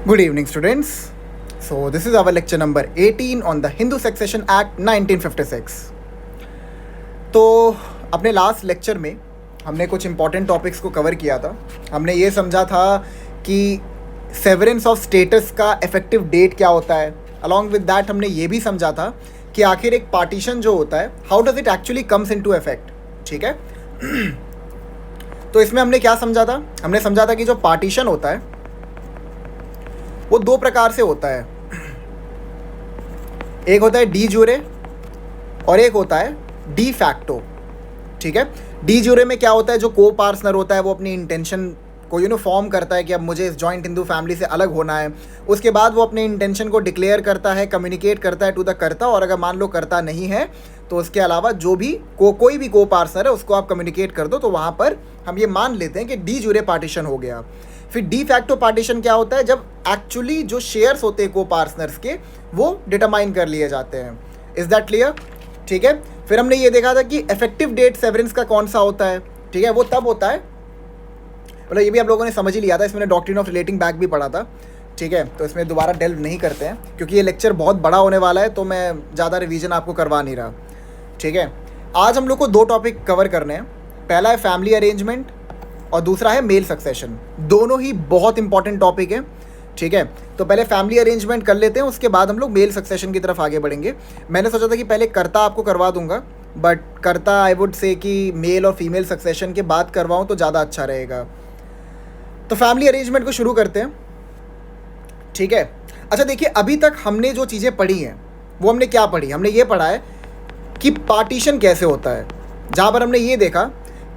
Good evening, students. So, this is our lecture number 18 on the Hindu Succession Act 1956. तो अपने last lecture में हमने कुछ important topics को कवर किया था. हमने ये समझा था कि सेवरेंस ऑफ स्टेटस का इफेक्टिव डेट क्या होता है. अलॉन्ग विद दैट हमने ये भी समझा था कि आखिर एक पार्टीशन जो होता है, how does it actually comes into effect. ठीक है. तो इसमें हमने क्या समझा था? हमने समझा था कि जो पार्टीशन होता है वो दो प्रकार से होता है. एक होता है डी ज्यूरे और एक होता है डी फैक्टो. ठीक है. डी ज्यूरे में क्या होता है, जो को पार्टनर होता है वो अपनी इंटेंशन को फॉर्म करता है कि अब मुझे इस जॉइंट हिंदू फैमिली से अलग होना है. उसके बाद वो अपने इंटेंशन को डिक्लेयर करता है, कम्युनिकेट करता है टू द कर्ता. और अगर मान लो कर्ता नहीं है तो उसके अलावा जो भी कोई भी को पार्टनर है उसको आप कम्युनिकेट कर दो. तो वहाँ पर हम ये मान लेते हैं कि डी ज्यूरे पार्टीशन हो गया. फिर डी फैक्टो पार्टीशन क्या होता है, जब एक्चुअली जो शेयर्स होते हैं को पार्टनर्स के वो डिटरमाइन कर लिए जाते हैं. Is that clear? ठीक है. फिर हमने ये देखा था कि इफेक्टिव डेट सेवरेंस का कौन सा होता है. ठीक है. वो तब होता है, मतलब ये भी आप लोगों ने समझ ही लिया था, इसमें डॉक्ट्रिन ऑफ रिलेटिंग बैक भी पढ़ा था. ठीक है. तो इसमें दोबारा डेल्व नहीं करते हैं क्योंकि ये लेक्चर बहुत बड़ा होने वाला है, तो मैं ज़्यादा रिवीजन आपको करवा नहीं रहा. ठीक है. आज हम लोग को दो टॉपिक कवर करने हैं. पहला है फैमिली अरेंजमेंट और दूसरा है मेल सक्सेशन. दोनों ही बहुत इंपॉर्टेंट टॉपिक है. ठीक है. तो पहले फैमिली अरेंजमेंट कर लेते हैं, उसके बाद हम लोग मेल सक्सेशन की तरफ आगे बढ़ेंगे. मैंने सोचा था कि पहले कर्ता आपको करवा दूंगा, बट कर्ता आई वुड से कि मेल और फीमेल सक्सेशन के बाद करवाऊँ तो ज़्यादा अच्छा रहेगा. तो फैमिली अरेंजमेंट को शुरू करते हैं. ठीक है. अच्छा देखिए, अभी तक हमने जो चीज़ें पढ़ी हैं वो हमने क्या पढ़ी. हमने ये पढ़ा है कि पार्टीशन कैसे होता है, जहाँ पर हमने ये देखा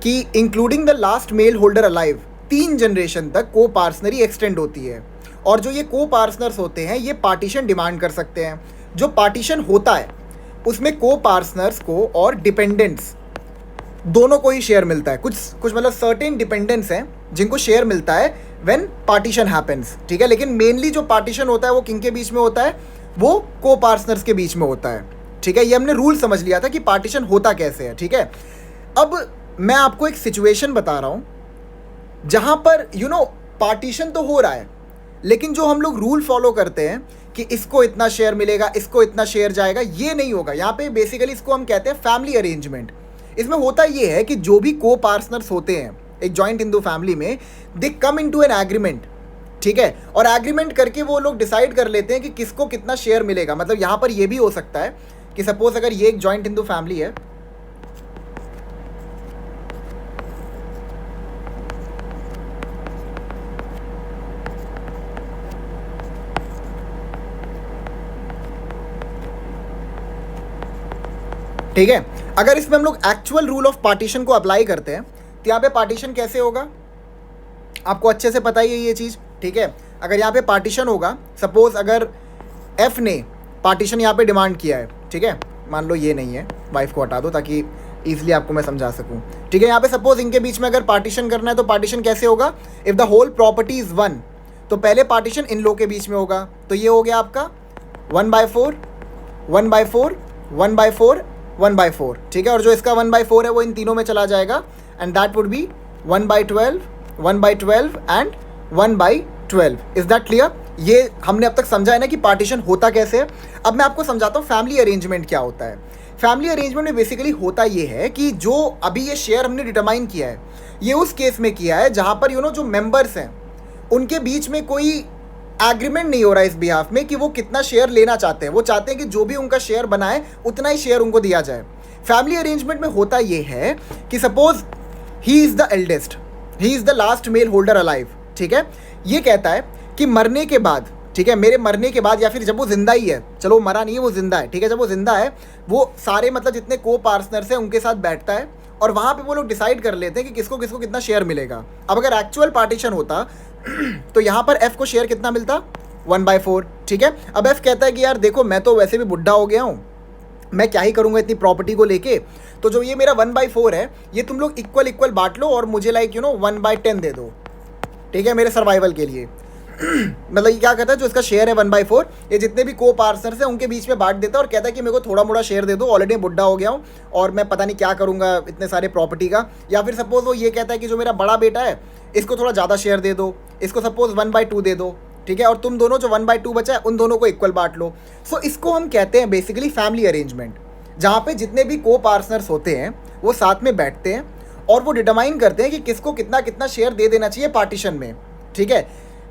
कि including the last male holder alive 3 generation तक को पार्टनरी एक्सटेंड होती है. और जो ये को पार्टनर्स होते हैं ये पार्टीशन डिमांड कर सकते हैं. जो पार्टीशन होता है उसमें को पार्टनर्स को और डिपेंडेंट्स दोनों को ही शेयर मिलता है. कुछ मतलब सर्टेन डिपेंडेंट्स हैं जिनको शेयर मिलता है व्हेन पार्टीशन हैपेंस. ठीक है. लेकिन मेनली जो पार्टीशन होता है वो किन के बीच में होता है, वो को पार्टनर्स के बीच में होता है. ठीक है. ये हमने रूल समझ लिया था कि पार्टीशन होता कैसे है. ठीक है. अब मैं आपको एक सिचुएशन बता रहा हूं जहां पर पार्टीशन तो हो रहा है, लेकिन जो हम लोग रूल फॉलो करते हैं कि इसको इतना शेयर मिलेगा, इसको इतना शेयर जाएगा, ये नहीं होगा. यहाँ पे बेसिकली इसको हम कहते हैं फैमिली अरेंजमेंट. इसमें होता ये है कि जो भी को पार्टनर्स होते हैं एक जॉइंट हिंदू फैमिली में, दे कम इनटू एन एग्रीमेंट. ठीक है. और एग्रीमेंट करके वो लोग डिसाइड कर लेते हैं कि किसको कितना शेयर मिलेगा. मतलब यहाँ पर ये भी हो सकता है कि सपोज अगर ये एक जॉइंट हिंदू फैमिली है, ठीक है. अगर इसमें हम लोग एक्चुअल रूल ऑफ पार्टीशन को अप्लाई करते हैं तो यहाँ पे पार्टीशन कैसे होगा आपको अच्छे से पता ही है ये चीज़. ठीक है. अगर यहाँ पे पार्टीशन होगा, सपोज अगर एफ ने पार्टीशन यहाँ पे डिमांड किया है. ठीक है. मान लो ये नहीं है, वाइफ को हटा दो ताकि ईजिली आपको मैं समझा सकूँ. ठीक है. यहाँ पे सपोज इनके बीच में अगर पार्टीशन करना है तो पार्टीशन कैसे होगा, if the whole property is 1 तो पहले पार्टीशन इन लोग के बीच में होगा. तो ये हो गया आपका 1/4 1/4 1/4 1/4. ठीक है. और जो इसका 1/4 है वो इन तीनों में चला जाएगा and that would be 1/12 1/12 and 1/12. Is that clear? ये हमने अब तक समझा है ना कि पार्टीशन होता कैसे है. अब मैं आपको समझाता हूँ फैमिली अरेंजमेंट क्या होता है. फैमिली अरेंजमेंट में बेसिकली होता ये है कि जो अभी ये शेयर हमने डिटरमाइन किया है ये उस केस में किया है जहाँ पर जो मेंबर्स हैं उनके बीच में कोई एग्रीमेंट नहीं हो रहा है इस बिहाफ में कि वो कितना शेयर लेना चाहते हैं. वो चाहते हैं कि जो भी उनका शेयर बना है उतना ही शेयर उनको दिया जाए. फैमिली अरेंजमेंट में होता ये है कि suppose he is the eldest, he is the last male holder alive. ठीक है. ये कहता है कि मरने के बाद, ठीक है, मेरे मरने के बाद या फिर जब वो जिंदा ही है, चलो वो मरा नहीं है, वो जिंदा है. ठीक है. जब वो जिंदा है वो सारे मतलब जितने को पार्टनर्स हैं उनके साथ बैठता है और वहाँ पे वो लोग डिसाइड कर लेते हैं कि किसको किसको कितना शेयर मिलेगा. अब अगर एक्चुअल पार्टीशन होता तो यहाँ पर एफ को शेयर कितना मिलता, 1/4. ठीक है. अब एफ कहता है कि यार देखो मैं तो वैसे भी बुढ़ा हो गया हूँ, मैं क्या ही करूँगा इतनी प्रॉपर्टी को लेके, तो जो ये मेरा 1/4 है ये तुम लोग इक्वल बांट लो और मुझे 1/10 दे दो. ठीक है. मेरे सर्वाइवल के लिए. मतलब ये क्या कहता है, जो इसका शेयर है 1/4 ये जितने भी को पार्टनर्स हैं उनके बीच में बांट देता है और कहता है कि मेरे को थोड़ा मोड़ा शेयर दे दो, ऑलरेडी बुढ़ा हो गया हूँ और मैं पता नहीं क्या करूँगा इतने सारे प्रॉपर्टी का. या फिर सपोज वो ये कहता है कि जो मेरा बड़ा बेटा है इसको थोड़ा ज़्यादा शेयर दे दो, इसको सपोज 1/2 दे दो. ठीक है, और तुम दोनों जो 1/2 बचा है उन दोनों को इक्वल बांट लो। सो इसको हम कहते हैं बेसिकली फैमिली अरेंजमेंट, जहाँ पे जितने भी को पार्टनर्स होते हैं वो साथ में बैठते हैं और वो डिटरमाइन करते हैं कि किसको कितना कितना शेयर दे देना चाहिए पार्टीशन में। ठीक है,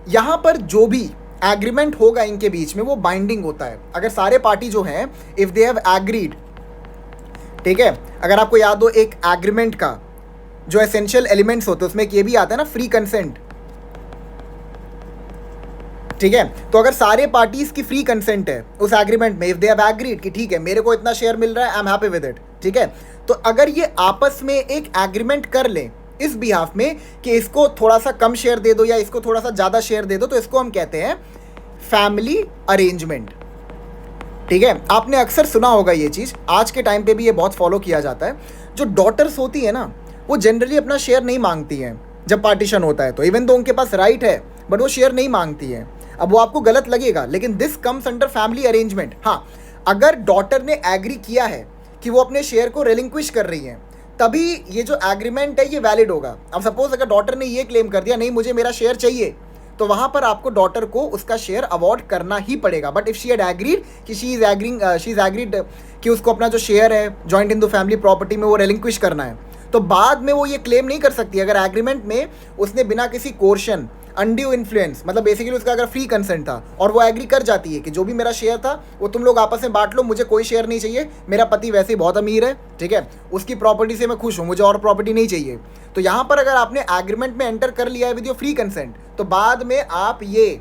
यहाँ पर जो भी एग्रीमेंट होगा इनके बीच में वो बाइंडिंग होता है। अगर सारे पार्टी जो हैं इफ़ दे हैव एग्रीड, ठीक है, अगर आपको याद हो एक एग्रीमेंट का जो एसेंशियल एलिमेंट्स होते हैं उसमें ये भी आता है ना, फ्री कंसेंट। ठीक है, तो अगर सारे पार्टीज की फ्री कंसेंट है उस एग्रीमेंट में, इफ दे हैव एग्रीड कि ठीक है मेरे को इतना शेयर मिल रहा है, I am happy with it, ठीक है, तो अगर ये आपस में एक एग्रीमेंट कर ले इस बिहाफ में कि इसको थोड़ा सा कम शेयर दे दो या इसको थोड़ा सा ज़्यादा शेयर दे दो, तो इसको हम कहते हैं फैमिली अरेंजमेंट। ठीक है, आपने अक्सर सुना होगा ये चीज़, आज के टाइम पे भी ये बहुत फॉलो किया जाता है। जो डॉटर्स होती है ना वो जनरली अपना शेयर नहीं मांगती हैं जब पार्टीशन होता है, तो इवन तो उनके पास राइट है बट वो शेयर नहीं मांगती हैं। अब वो आपको गलत लगेगा लेकिन this comes under family arrangement. हाँ, अगर डॉटर ने एग्री किया है कि वो अपने शेयर को रिलिंक्विश कर रही हैं तभी ये जो एग्रीमेंट है ये वैलिड होगा। अब सपोज अगर डॉटर ने ये क्लेम कर दिया नहीं मुझे मेरा शेयर चाहिए, तो वहाँ पर आपको डॉटर को उसका शेयर अवॉर्ड करना ही पड़ेगा। But if she had agreed कि शी इज़ एग्रीड कि उसको अपना जो शेयर है joint in the family property में वो रिलिंक्विश करना है, तो बाद में वो ये क्लेम नहीं कर सकती अगर एग्रीमेंट में उसने बिना किसी कोर्शन, अनड्यू इन्फ्लुएंस, मतलब बेसिकली उसका अगर फ्री कंसेंट था और वो एग्री कर जाती है कि जो भी मेरा शेयर था वो तुम लोग आपस में बांट लो, मुझे कोई शेयर नहीं चाहिए, मेरा पति वैसे ही बहुत अमीर है, ठीक है, उसकी प्रॉपर्टी से मैं खुश हूँ, मुझे और प्रॉपर्टी नहीं चाहिए। तो यहाँ पर अगर आपने एग्रीमेंट में एंटर कर लिया है विद योर फ्री कंसेंट, तो बाद में आप ये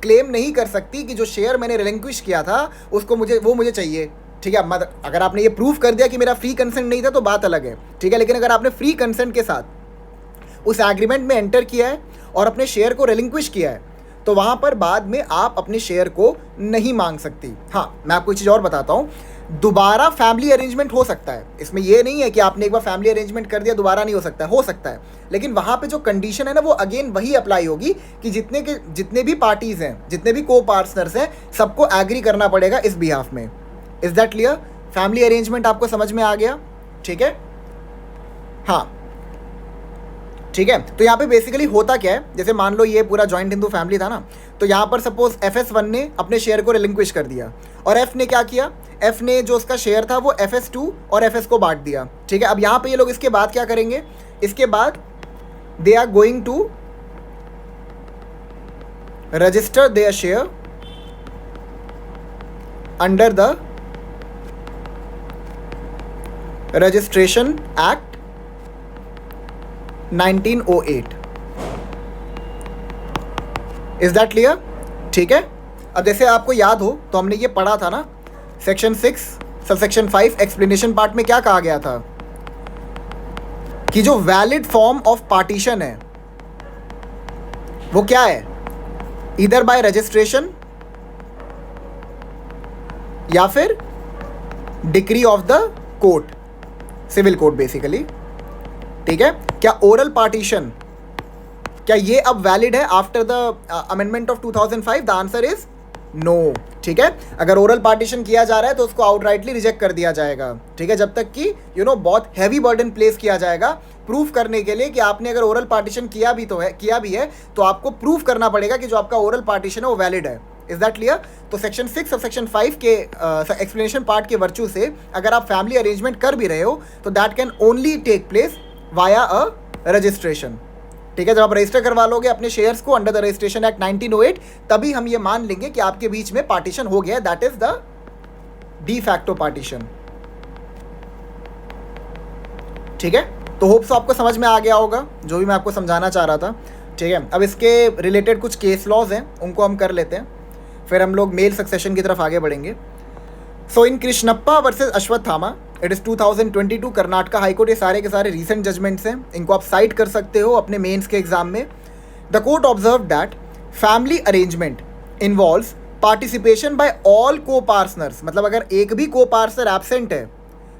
क्लेम नहीं कर सकती कि जो शेयर मैंने रिलिंक्विश किया था उसको मुझे चाहिए। ठीक है, मतलब अगर आपने ये प्रूव कर दिया कि मेरा फ्री कंसेंट नहीं था तो बात अलग है, ठीक है, लेकिन अगर आपने फ्री कंसेंट के साथ उस एग्रीमेंट में एंटर किया है और अपने शेयर को रिलिंक्विश किया है तो वहाँ पर बाद में आप अपने शेयर को नहीं मांग सकती। हाँ, मैं आपको एक चीज़ और बताता हूँ, दोबारा फैमिली अरेंजमेंट हो सकता है, इसमें ये नहीं है कि आपने एक बार फैमिली अरेंजमेंट कर दिया दोबारा नहीं हो सकता है, लेकिन वहाँ पे जो कंडीशन है ना वो अगेन वही अप्लाई होगी कि जितने भी पार्टीज़ हैं, जितने भी को पार्टनर्स हैं, सबको एग्री करना पड़ेगा इस बिहाफ में। Is that clear? Family arrangement आपको समझ में आ गया? ठीक है, हाँ, ठीक है। तो यहाँ पे बेसिकली होता क्या है, जैसे मान लो ये पूरा जॉइंट हिंदू फैमिली था ना, तो यहाँ पर सपोज FS1 ने अपने शेयर को रिलिंक्विश कर दिया और F ने क्या किया, F ने जो उसका शेयर था वो FS2 और FS को बांट दिया। ठीक है, अब यहाँ पे ये लोग इसके बाद क्या करेंगे, इसके बाद they are going to register their share under the registration act 1908। Is that clear? ठीक है, अब जैसे आपको याद हो तो हमने ये पढ़ा था ना, सेक्शन 6 सबसेक्शन 5 एक्सप्लेनेशन पार्ट में क्या कहा गया था कि जो वैलिड फॉर्म ऑफ पार्टीशन है वो क्या है, इधर बाय रजिस्ट्रेशन या फिर decree of the court, civil court basically. ठीक है, क्या ओरल पार्टीशन, क्या ये अब वैलिड है after the amendment of 2005? The answer is no. ठीक है, अगर ओरल पार्टीशन किया जा रहा है तो उसको आउटराइटली रिजेक्ट कर दिया जाएगा। ठीक है, जब तक कि बहुत हैवी बर्डन प्लेस किया जाएगा प्रूफ करने के लिए कि आपने अगर ओरल पार्टीशन किया भी है तो आपको प्रूफ करना पड़ेगा कि जो आपका ओरल पार्टीशन है वो वैलिड है। Is that clear? तो सेक्शन 6 और सेक्शन 5 के एक्सप्लेनेशन पार्ट के वर्चू से अगर आप फैमिली अरेंजमेंट कर भी रहे हो तो that can only take place via a registration. ठीक है, जब आप रजिस्टर करवा लोगे अपने शेयर्स को अंडर द रजिस्ट्रेशन एक्ट 1908 तभी हम ये मान लेंगे कि आपके बीच में पार्टीशन हो गया, that is the de facto partition. ठीक है, तो होप्स आपको समझ में आ गया होगा जो भी मैं आपको समझाना चाह रहा था। ठीक है, अब इसके रिलेटेड कुछ केस लॉज हैं उनको हम कर लेते हैं, फिर हम लोग मेल सक्सेशन की तरफ आगे बढ़ेंगे। So in Krishnappa versus Ashwatthama, it is 2022 Karnataka high court, ये सारे के सारे रीसेंट जजमेंट्स हैं, इनको आप साइट कर सकते हो अपने मेंस के एग्जाम में। The court observe that family arrangement involves participation by all co-partners, मतलब अगर एक भी को पार्टनर एब्सेंट है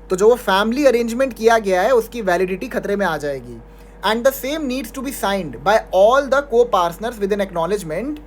तो जो वो फैमिली अरेंजमेंट किया गया है उसकी वैलिडिटी खतरे में आ जाएगी। And the same needs to be signed by all the copartners with an acknowledgement.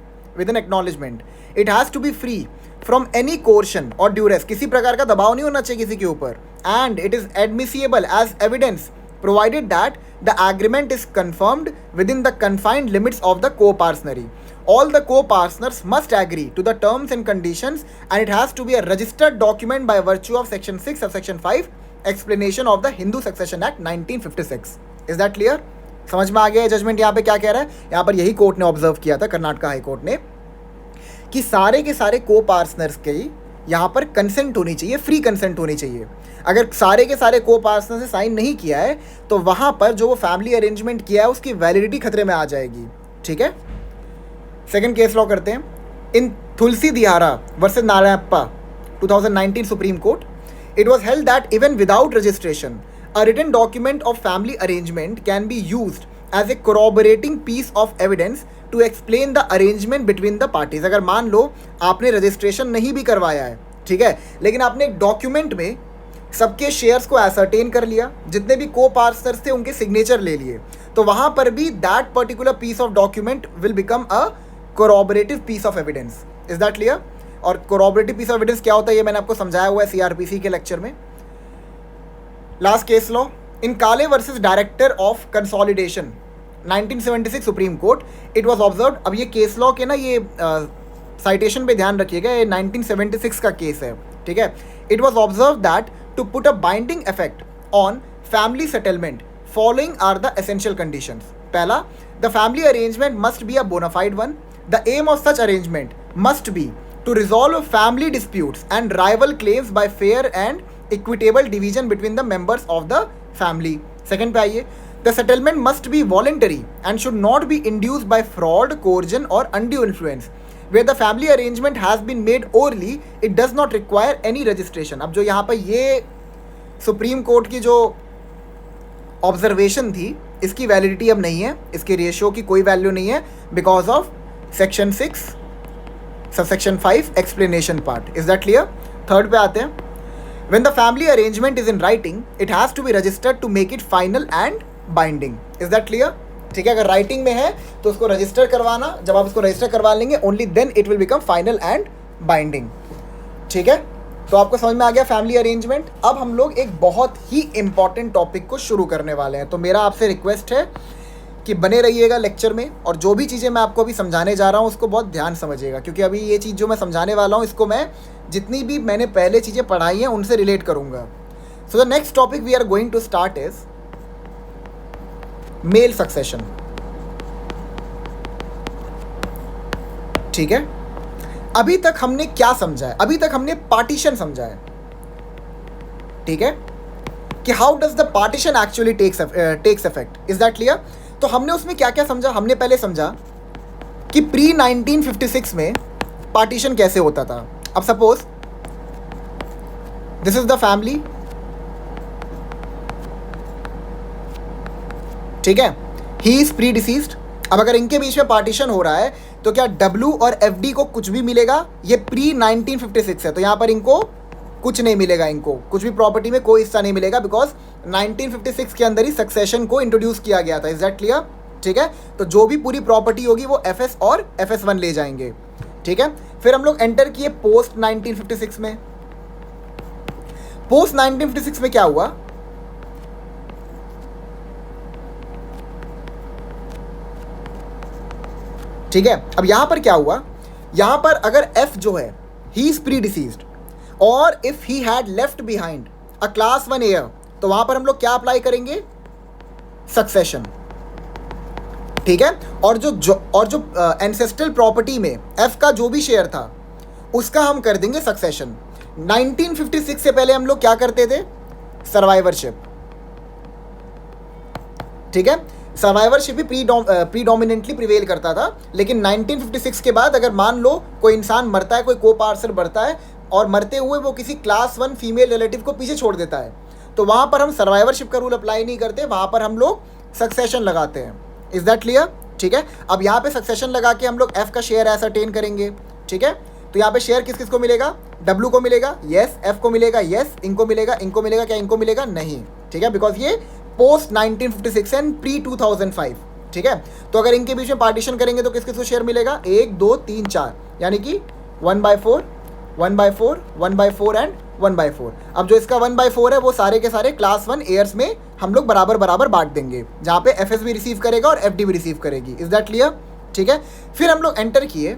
It has to be free from any coercion और ड्यूरेस, किसी प्रकार का दबाव नहीं होना चाहिए किसी के ऊपर। And it is admissible as evidence provided that the agreement is confirmed within the confined limits of the coparcenary. all the co-partners must agree to the terms and conditions and it has to be a registered document by virtue of section 6 of section 5 explanation of the Hindu Succession Act 1956. Is that clear? समझ में आ गया judgement यहाँ पे क्या कह रहा है? यहाँ पर यही कोर्ट ने ऑब्जर्व किया था, कर्नाटका हाई कोर्ट ने, कि सारे के सारे को पार्टनर्स के यहाँ पर कंसेंट होनी चाहिए, फ्री कंसेंट होनी चाहिए. अगर सारे के सारे को पार्टनर्स ने साइन नहीं किया है तो वहाँ पर जो वो फैमिली अरेंजमेंट किया है उसकी वैलिडिटी खतरे में आ जाएगी. ठीक है, सेकंड केस लॉ करते हैं. In Thulasidhara versus Narayanappa 2019 supreme court, it was held that even without registration a written document of family arrangement can be used as a corroborating piece of evidence to explain the arrangement between the parties. अगर मान लो आपने registration नहीं भी करवाया है, ठीक है, लेकिन आपने एक डॉक्यूमेंट में सबके शेयर्स को एसर्टेन कर लिया, जितने भी को पार्टनर्स थे उनके सिग्नेचर ले लिए, तो वहाँ पर भी that particular piece of document will become a corroborative piece of evidence. Is that clear? और corroborative piece of evidence क्या होता है ये मैंने आपको समझाया हुआ है CRPC के लेक्चर में. लास्ट केस लॉ इन काले versus director of consolidation 1976 supreme court, it was observed. अब ये केस लॉ के ना ये साइटेशन पे ध्यान रखिएगा, ये 1976 का केस है. ठीक है, it was observe that to put a binding effect on family settlement following are the essential conditions. पहला, the family arrangement must be a bona fide one. The aim of such arrangement must be to resolve family disputes and rival claims by fair and equitable division between the members of the family. Second पे आइए, the settlement must be voluntary and should not be induced by fraud, coercion or undue influence. Where the family arrangement has been made orally, it does not require any registration. अब जो यहाँ पर ये supreme court की जो observation थी इसकी validity अब नहीं है, इसके रेशियो की कोई वैल्यू नहीं है because of section 6 subsection 5 explanation part. Is that clear? Third पे आते हैं. When the family arrangement is in writing it has to be registered to make it final and binding. Is that clear? ठीक है, अगर writing में है तो उसको रजिस्टर करवाना, जब आप उसको रजिस्टर करवा लेंगे only then it will become final and binding. ठीक है, तो आपको समझ में आ गया फैमिली अरेंजमेंट. अब हम लोग एक बहुत ही इंपॉर्टेंट टॉपिक को शुरू करने वाले हैं, तो मेरा आपसे रिक्वेस्ट है कि बने रहिएगा लेक्चर में और जो भी चीज़ें मैं आपको अभी समझाने जा रहा हूँ उसको बहुत ध्यान समझिएगा, क्योंकि अभी ये चीज़ जो मैं समझाने वाला हूँ इसको मैं जितनी भी मैंने पहले चीज़ें पढ़ाई हैं उनसे रिलेट करूँगा. So the next topic we are going to start is male succession. ठीक है, अभी तक हमने क्या समझा है? अभी तक हमने पार्टीशन समझा है. ठीक है, कि how does the partition actually takes effect. Is that clear? तो हमने उसमें क्या क्या समझा? हमने पहले समझा कि प्री 1956 में पार्टीशन कैसे होता था. अब suppose this is the family, ठीक है, ही इज प्री डिसीज्ड. अब अगर इनके बीच में पार्टीशन हो रहा है तो क्या डब्ल्यू और एफ डी को कुछ भी मिलेगा? ये प्री 1956 है तो यहाँ पर इनको कुछ नहीं मिलेगा, इनको कुछ भी प्रॉपर्टी में कोई हिस्सा नहीं मिलेगा बिकॉज 1956 के अंदर ही सक्सेशन को इंट्रोड्यूस किया गया था. Is that clear? ठीक है, तो जो भी पूरी प्रॉपर्टी होगी वो एफएस और एफएस1 ले जाएंगे. ठीक है, फिर हम लोग एंटर किए पोस्ट 1956 में. पोस्ट 1956 में क्या हुआ? ठीक है, अब यहां पर क्या हुआ? यहां पर अगर एफ जो है ही इज प्री डिसीज्ड और if he had left behind a class 1 air, तो वहां पर हम लोग क्या अप्लाई करेंगे? सक्सेशन. ठीक है, और जो एंसेस्ट्रल प्रॉपर्टी में एफ का जो भी शेयर था उसका हम कर देंगे सक्सेशन. 1956 से पहले हम लोग क्या करते थे? सर्वाइवरशिप. ठीक है, सर्वाइवरशिप भी प्रीडोमिनेंटली प्रिवेल करता था, लेकिन 1956 के बाद अगर मान लो कोई इंसान मरता है, कोई को पार्सल मरता है और मरते हुए वो किसी क्लास 1 फीमेल रिलेटिव को पीछे छोड़ देता है, तो वहाँ पर हम सर्वाइवरशिप का रूल अप्लाई नहीं करते, वहाँ पर हम लोग सक्सेशन लगाते हैं. Is that clear? ठीक है, अब यहाँ पे सक्सेशन लगा के हम लोग एफ का शेयर एसरटेन करेंगे. ठीक है, तो यहाँ पे शेयर किस किस को मिलेगा? डब्ल्यू को मिलेगा, यस. एफ को मिलेगा, यस. इनको मिलेगा, इनको मिलेगा, क्या इनको मिलेगा? नहीं. ठीक है, बिकॉज ये पोस्ट 1956 एंड प्री 2005. ठीक है, तो अगर इनके बीच में पार्टीशन करेंगे तो किस किस को शेयर मिलेगा? 1 2 3 4, यानी कि 1/4 1/4 1/4 एंड 1/4. अब जो इसका 1/4 है वो सारे के सारे क्लास 1 एयर्स में हम लोग बराबर बराबर बांट देंगे, जहाँ पे एफ एस भी रिसीव करेगा और एफ डी भी रिसीव करेगी. Is that clear? ठीक है। फिर हम लोग एंटर किए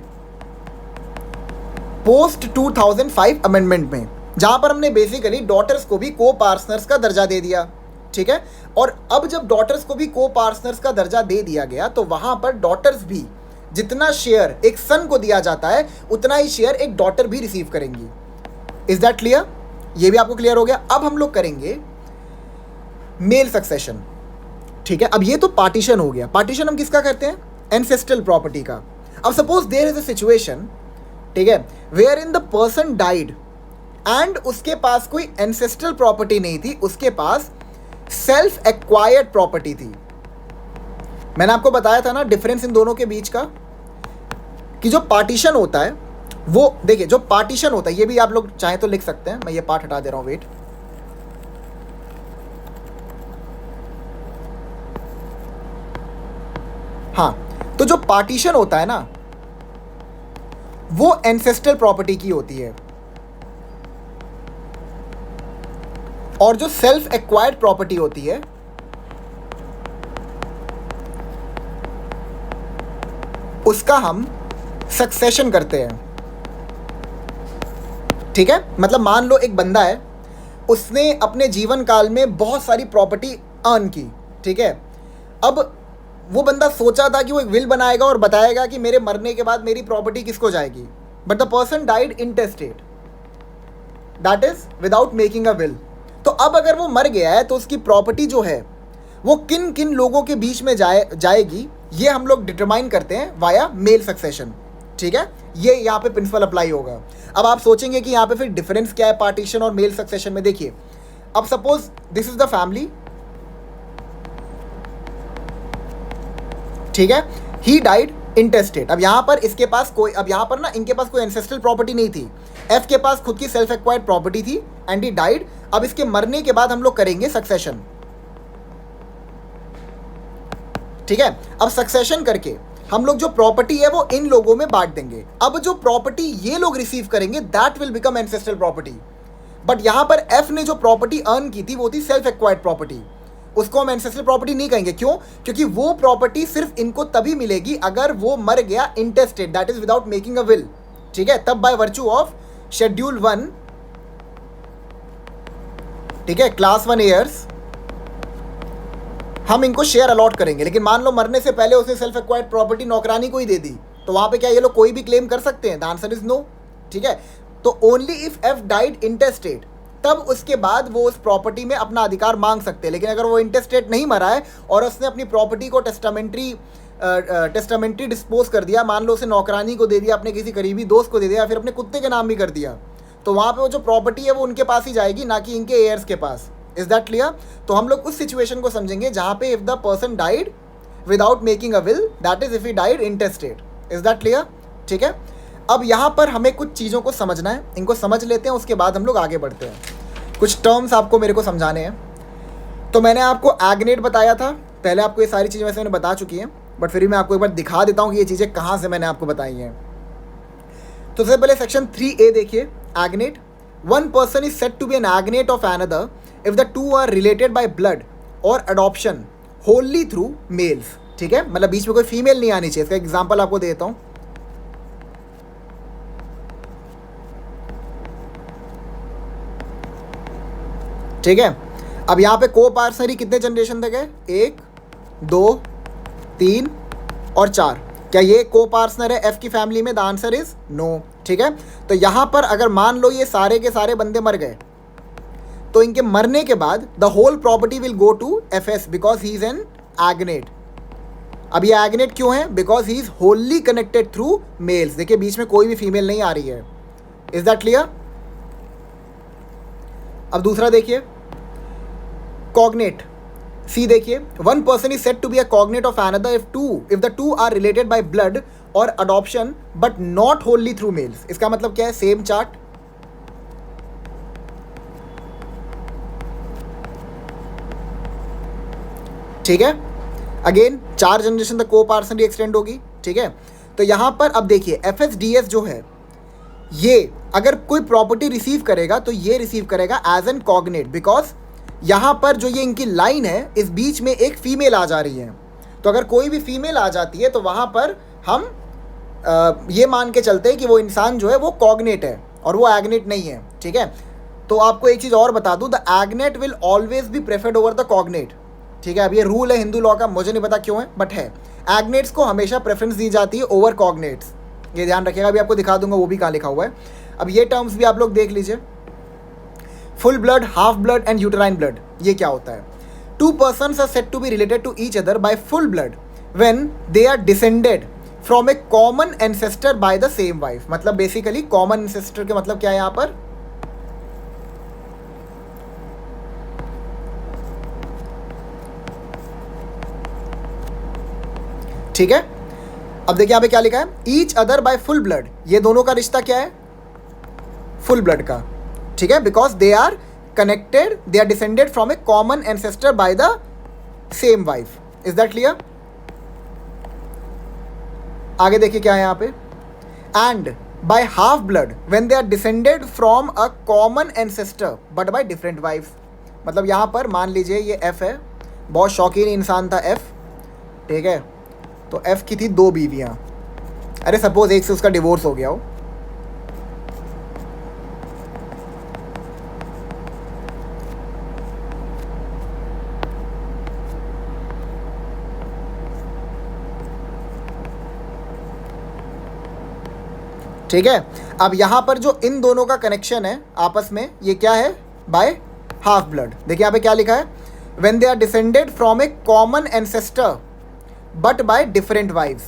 पोस्ट 2005 अमेंडमेंट में, जहां पर हमने बेसिकली डॉटर्स को भी को पार्टनर्स का दर्जा दे दिया, ठीक है। और अब जब डॉटर्स को भी को पार्टनर्स का दर्जा दे दिया गया तो वहां पर डॉटर्स भी जितना शेयर एक सन को दिया जाता है उतना ही शेयर एक डॉटर भी रिसीव करेंगी। Is that clear? ये भी आपको क्लियर हो गया। अब हम लोग करेंगे मेल सक्सेशन, ठीक है। अब ये तो पार्टीशन हो गया। पार्टीशन हम किसका करते हैं? एंसेस्ट्रल प्रॉपर्टी का। अब suppose there is a situation, ठीक है, wherein the person died and उसके पास कोई एंसेस्ट्रल प्रॉपर्टी नहीं थी, उसके पास सेल्फ एक्वायर्ड प्रॉपर्टी थी। मैंने आपको बताया था ना डिफरेंस इन दोनों के बीच का, कि जो पार्टीशन होता है वो देखिए, जो पार्टीशन होता है, ये भी आप लोग चाहें तो लिख सकते हैं, मैं ये पार्ट हटा दे रहा हूं, वेट। हाँ, तो जो पार्टीशन होता है ना वो एंसेस्ट्रल प्रॉपर्टी की होती है, और जो सेल्फ एक्वायर्ड प्रॉपर्टी होती है उसका हम सक्सेशन करते हैं, ठीक है। मतलब मान लो एक बंदा है, उसने अपने जीवन काल में बहुत सारी प्रॉपर्टी अर्न की, ठीक है। अब वो बंदा सोचा था कि वो एक विल बनाएगा और बताएगा कि मेरे मरने के बाद मेरी प्रॉपर्टी किसको जाएगी, but the person died intestate, that is without making a will. तो अब अगर वो मर गया है तो उसकी प्रॉपर्टी जो है वो किन किन लोगों के बीच में जाएगी, ये हम लोग डिटरमाइन करते हैं वाया मेल सक्सेशन, ठीक है। ये यहाँ पे प्रिंसिपल अप्लाई होगा। अब आप सोचेंगे कि यहाँ पे फिर डिफरेंस क्या है पार्टीशन और मेल सक्सेशन में। देखिए, अब suppose this is the family, ठीक है, ही डाइड इंटेस्टेट। अब यहाँ पर इसके पास कोई, अब यहाँ पर ना इनके पास कोई एंसेस्ट्रल प्रॉपर्टी नहीं थी, एफ के पास खुद की सेल्फ एक्वायर्ड प्रॉपर्टी थी एंड ही डाइड। अब इसके मरने के बाद हम लोग करेंगे सक्सेशन, ठीक है। अब सक्सेशन करके हम लोग जो प्रॉपर्टी है वो इन लोगों में बांट देंगे। अब जो प्रॉपर्टी ये लोग रिसीव करेंगे that will become ancestral property, but यहां पर एफ ने जो प्रॉपर्टी अर्न की थी वो थी सेल्फ एक्वायर्ड प्रॉपर्टी, उसको हम एंसेस्ट्रल प्रॉपर्टी नहीं कहेंगे। क्यों? क्योंकि वो प्रॉपर्टी सिर्फ इनको तभी मिलेगी अगर वो मर गया intestate, that is without making a will, ठीक है, तब बाय वर्च्यू ऑफ शेड्यूल 1, ठीक है, क्लास 1 ईयर्स हम इनको शेयर अलॉट करेंगे। लेकिन मान लो मरने से पहले उसने सेल्फ एक्वायर्ड प्रॉपर्टी नौकरानी को ही दे दी, तो वहां पे क्या ये लोग कोई भी क्लेम कर सकते हैं? द आंसर इज नो, ठीक है। तो ओनली इफ एफ डाइड इंटेस्टेड, तब उसके बाद वो उस प्रॉपर्टी में अपना अधिकार मांग सकते हैं। लेकिन अगर वो इंटेस्टेड नहीं मरा है और उसने अपनी प्रॉपर्टी को टेस्टामेंट्री डिस्पोज कर दिया, मान लो उसे नौकरानी को दे दिया, अपने किसी करीबी दोस्त को दे दिया, फिर अपने कुत्ते के नाम भी कर दिया, तो वहाँ पे वो जो प्रॉपर्टी है वो उनके पास ही जाएगी, ना कि इनके एयर्स के पास। Is that clear? तो हम लोग उस सिचुएशन को समझेंगे जहाँ पे if the person died without making a will, that is if he died intestate. Is that clear? ठीक है। अब यहाँ पर हमें कुछ चीज़ों को समझना है, इनको समझ लेते हैं, उसके बाद हम लोग आगे बढ़ते हैं। कुछ टर्म्स आपको मेरे को समझाने हैं। तो मैंने आपको एग्नेट बताया था, पहले आपको ये सारी चीज़ें वैसे मैंने बता चुकी हैं, बट फिर भी मैं आपको एक बार दिखा देता हूँ कि ये चीज़ें कहाँ से मैंने आपको बताई हैं। तो सबसे पहले सेक्शन 3A देखिए, agnate. One person is said to be an agnate of another if the two are related by blood और अडॉप्शन होनली थ्रू मेल्स। ठीक है, मतलब बीच में कोई फीमेल नहीं आनी चाहिए। इसका एग्जाम्पल आपको देता हूँ। ठीक है, अब यहाँ पे को पार्टनर कितने जनरेशन तक है? 1, 2, 3 और 4। क्या ये को पार्टनर है एफ की फैमिली में? The answer is no. ठीक है, तो यहाँ पर अगर मान लो ये सारे के सारे बंदे मर गए, तो इनके मरने के बाद the whole property will go to F S because he is an agnate. अब ये एग्नेट क्यों है? Because he is wholly connected through males. देखिए बीच में कोई भी फीमेल नहीं आ रही है। Is that clear? अब दूसरा देखिए, कॉग्नेट। सी देखिए, one person is said to be a cognate of another if the two are related by blood और adoption but not wholly through males. इसका मतलब क्या है? Same chart. ठीक है, अगेन 4 जनरेशन तक को पार्सनली एक्सटेंड होगी। ठीक है, तो यहां पर अब देखिए एफएसडीएस जो है, ये अगर कोई प्रॉपर्टी रिसीव करेगा तो ये रिसीव करेगा एज एन कॉग्नेट, बिकॉज यहाँ पर जो ये इनकी लाइन है, इस बीच में एक फीमेल आ जा रही है। तो अगर कोई भी फीमेल आ जाती है तो वहाँ पर हम ये मान के चलते हैं कि वो इंसान जो है वो कॉग्नेट है और वो एग्नेट नहीं है, ठीक है। तो आपको एक चीज़ और बता दूं, the agnate will always be preferred over the cognate, ठीक है। अब ये रूल है हिंदू लॉ का, मुझे नहीं पता क्यों है, बट है। एग्नेट्स को हमेशा प्रेफरेंस दी जाती है ओवर कॉग्नेट्स, ये ध्यान रखिएगा। अभी आपको दिखा दूंगा वो भी कहाँ लिखा हुआ है। अब ये टर्म्स भी आप लोग देख लीजिए, full blood, half blood and uterine blood, ये क्या होता है। Two persons are said to be related to each other by full blood when they are descended from a common ancestor by the same wife. मतलब basically common ancestor के मतलब क्या है यहाँ पर, ठीक है। अब देखिए यहाँ पे क्या लिखा है, each other by full blood, ये दोनों का रिश्ता क्या है, फुल ब्लड का, ठीक है। Because they are connected, they are descended from a common ancestor by the same wife. Is that clear? आगे देखिए क्या है यहाँ पे, and by half blood when they are descended from a common ancestor but by different wife. मतलब यहाँ पर मान लीजिए ये एफ है, बहुत शौकीन इंसान था एफ, ठीक है। तो एफ की थी 2 बीवियाँ, अरे सपोज एक से उसका डिवोर्स हो गया हो, ठीक है। अब यहाँ पर जो इन दोनों का कनेक्शन है आपस में, ये क्या है, बाय हाफ ब्लड। देखिए यहाँ पे क्या लिखा है, when they are descended from a common ancestor but by different wives.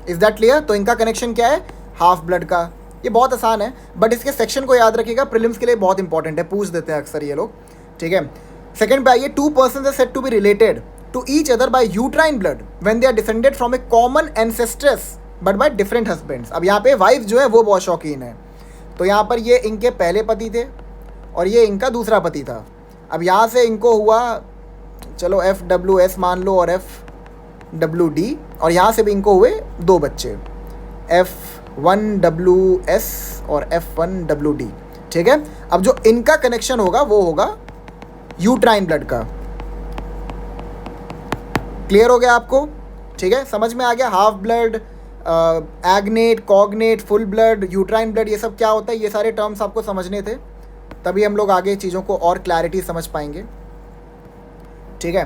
Is that clear? तो इनका कनेक्शन क्या है, हाफ ब्लड का। ये बहुत आसान है, बट इसके सेक्शन को याद रखिएगा, प्रीलिम्स के लिए बहुत इंपॉर्टेंट है, पूछ देते हैं अक्सर ये लोग, ठीक है। सेकंड पे आइए, 2 persons are said to be related to each other by uterine blood when they are descended from a common ancestress but by different husbands. अब यहाँ पे वाइफ जो है वो बहुत शौकीन है, तो यहाँ पर ये इनके पहले पति थे और ये इनका दूसरा पति था। अब यहाँ से इनको हुआ, चलो FWS मान लो और FWD, और यहाँ से भी इनको हुए 2 बच्चे, F1WS और F1WD, ठीक है। अब जो इनका कनेक्शन होगा वो होगा यूट्राइन ब्लड का। क्लियर हो गया आपको? ठीक है, समझ में आ गया। Half blood, agnate, cognate, full blood, uterine blood, ये सब क्या होता है, ये सारे टर्म्स आपको समझने थे, तभी हम लोग आगे चीज़ों को और क्लैरिटी समझ पाएंगे, ठीक है।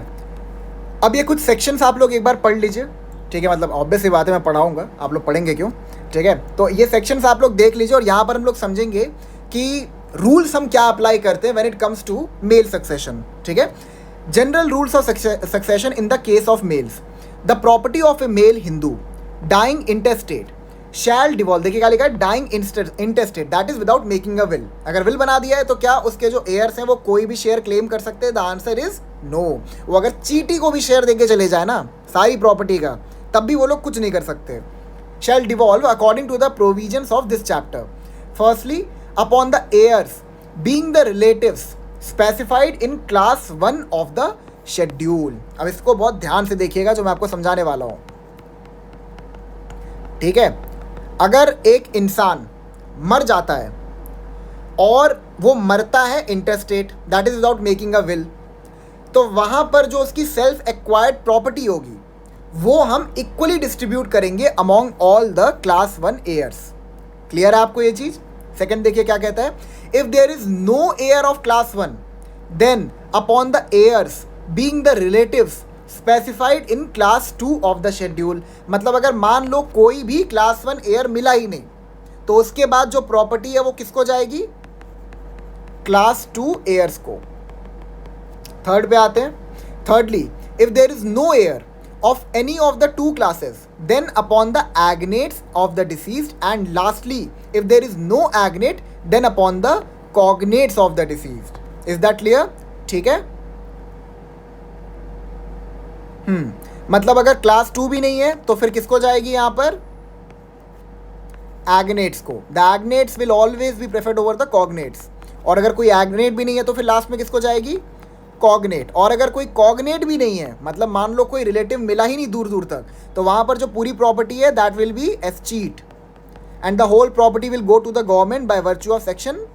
अब ये कुछ सेक्शंस आप लोग एक बार पढ़ लीजिए, ठीक है। मतलब ऑब्वियस सी बात है, मैं पढ़ाऊंगा, आप लोग पढ़ेंगे क्यों, ठीक है। तो ये सेक्शंस आप लोग देख लीजिए और यहाँ पर हम लोग समझेंगे कि रूल्स हम क्या अप्लाई करते हैं when it comes to male succession, ठीक है। General rules of succession in the case of males, the property of a male Hindu dying intestate shall devolve. देखिए क्या लिखा है, dying intestate, that is without making a will. अगर will बना दिया है तो क्या उसके जो एयर्स हैं वो कोई भी शेयर क्लेम कर सकते हैं? The answer is no. वो अगर चीटी को भी शेयर देके चले जाए ना सारी प्रॉपर्टी का, तब भी वो लोग कुछ नहीं कर सकते। Shall devolve according to the provisions of this chapter, firstly upon the heirs being the relatives specified in class 1 of the schedule. अब इसको बहुत ध्यान से देखिएगा जो मैं आपको समझाने वाला हूं, ठीक है। अगर एक इंसान मर जाता है और वो मरता है intestate, that is without making a will, तो वहां पर जो उसकी सेल्फ एक्वायर्ड प्रॉपर्टी होगी वो हम इक्वली डिस्ट्रीब्यूट करेंगे among all the class 1 heirs. Clear है आपको ये चीज? सेकंड देखिए क्या कहता है, if there is no heir of class 1 then upon the heirs being the relatives specified in class 2 of the schedule. मतलब अगर मान लो कोई भी क्लास 1 एयर मिला ही नहीं, तो उसके बाद जो प्रॉपर्टी है वो किसको जाएगी? क्लास 2 एयर्स को। थर्ड पे आते हैं, thirdly if there is no heir of any of the 2 classes then upon the agnates of the deceased, and lastly if there is no agnate then upon the cognates of the deceased. Is that clear? ठीक है। मतलब अगर class 2 भी नहीं है तो फिर किसको जाएगी यहाँ पर? एग्नेट्स को। The agnates will always be preferred over the cognates. और अगर कोई एग्नेट भी नहीं है तो फिर लास्ट में किसको जाएगी? कॉग्नेट। और अगर कोई कॉग्नेट भी नहीं है, मतलब मान लो कोई रिलेटिव मिला ही नहीं दूर दूर तक, तो वहाँ पर जो पूरी प्रॉपर्टी है that will be escheat and the whole property will go to the government by virtue of section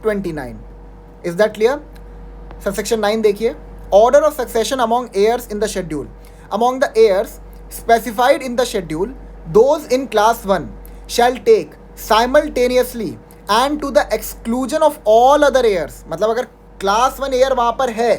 29। Is that clear? Section 9 देखिए, order of succession among heirs in the schedule. Among the heirs specified in the schedule, those in class 1 shall take simultaneously and to the exclusion of all other heirs. मतलब अगर class 1 air वहाँ पर है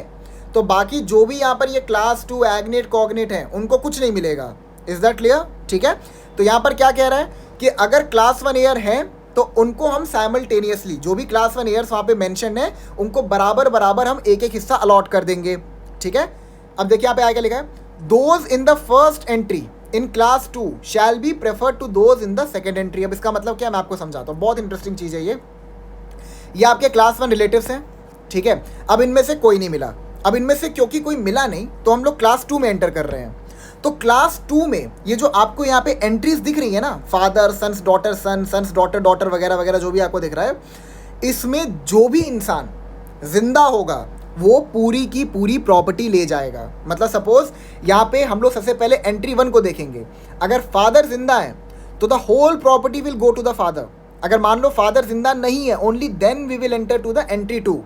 तो बाकी जो भी यहाँ पर ये क्लास 2 एग्नेट कॉग्नेट हैं उनको कुछ नहीं मिलेगा. Is that clear? ठीक है. तो यहाँ पर क्या कह रहा है कि अगर क्लास 1 एयर हैं तो उनको हम साइमल्टेनियसली, जो भी क्लास 1 एयर्स वहाँ पे मेंशन है उनको बराबर बराबर हम एक एक हिस्सा अलॉट कर देंगे. ठीक है. अब देखिए यहाँ पे आगे लिखा है, those in the first entry in class 2 shall be prefer to those in the second entry. अब इसका मतलब क्या, मैं आपको समझाता हूँ. बहुत इंटरेस्टिंग चीज़ है ये आपके क्लास 1 रिलेटिव्स हैं. ठीक है. अब इनमें से कोई नहीं मिला. अब इनमें से क्योंकि कोई मिला नहीं तो हम लोग क्लास 2 में एंटर कर रहे हैं. तो क्लास 2 में ये जो आपको यहाँ पे एंट्रीज दिख रही है ना, फादर सन्स डॉटर सन, सन्स डॉटर डॉटर वगैरह वगैरह जो भी आपको दिख रहा है, इसमें जो भी इंसान जिंदा होगा वो पूरी की पूरी प्रॉपर्टी ले जाएगा. मतलब सपोज यहाँ पे हम लोग सबसे पहले एंट्री 1 को देखेंगे. अगर फादर जिंदा है तो the whole property will go to the father. अगर मान लो फादर जिंदा नहीं है, only then we will enter to the entry 2.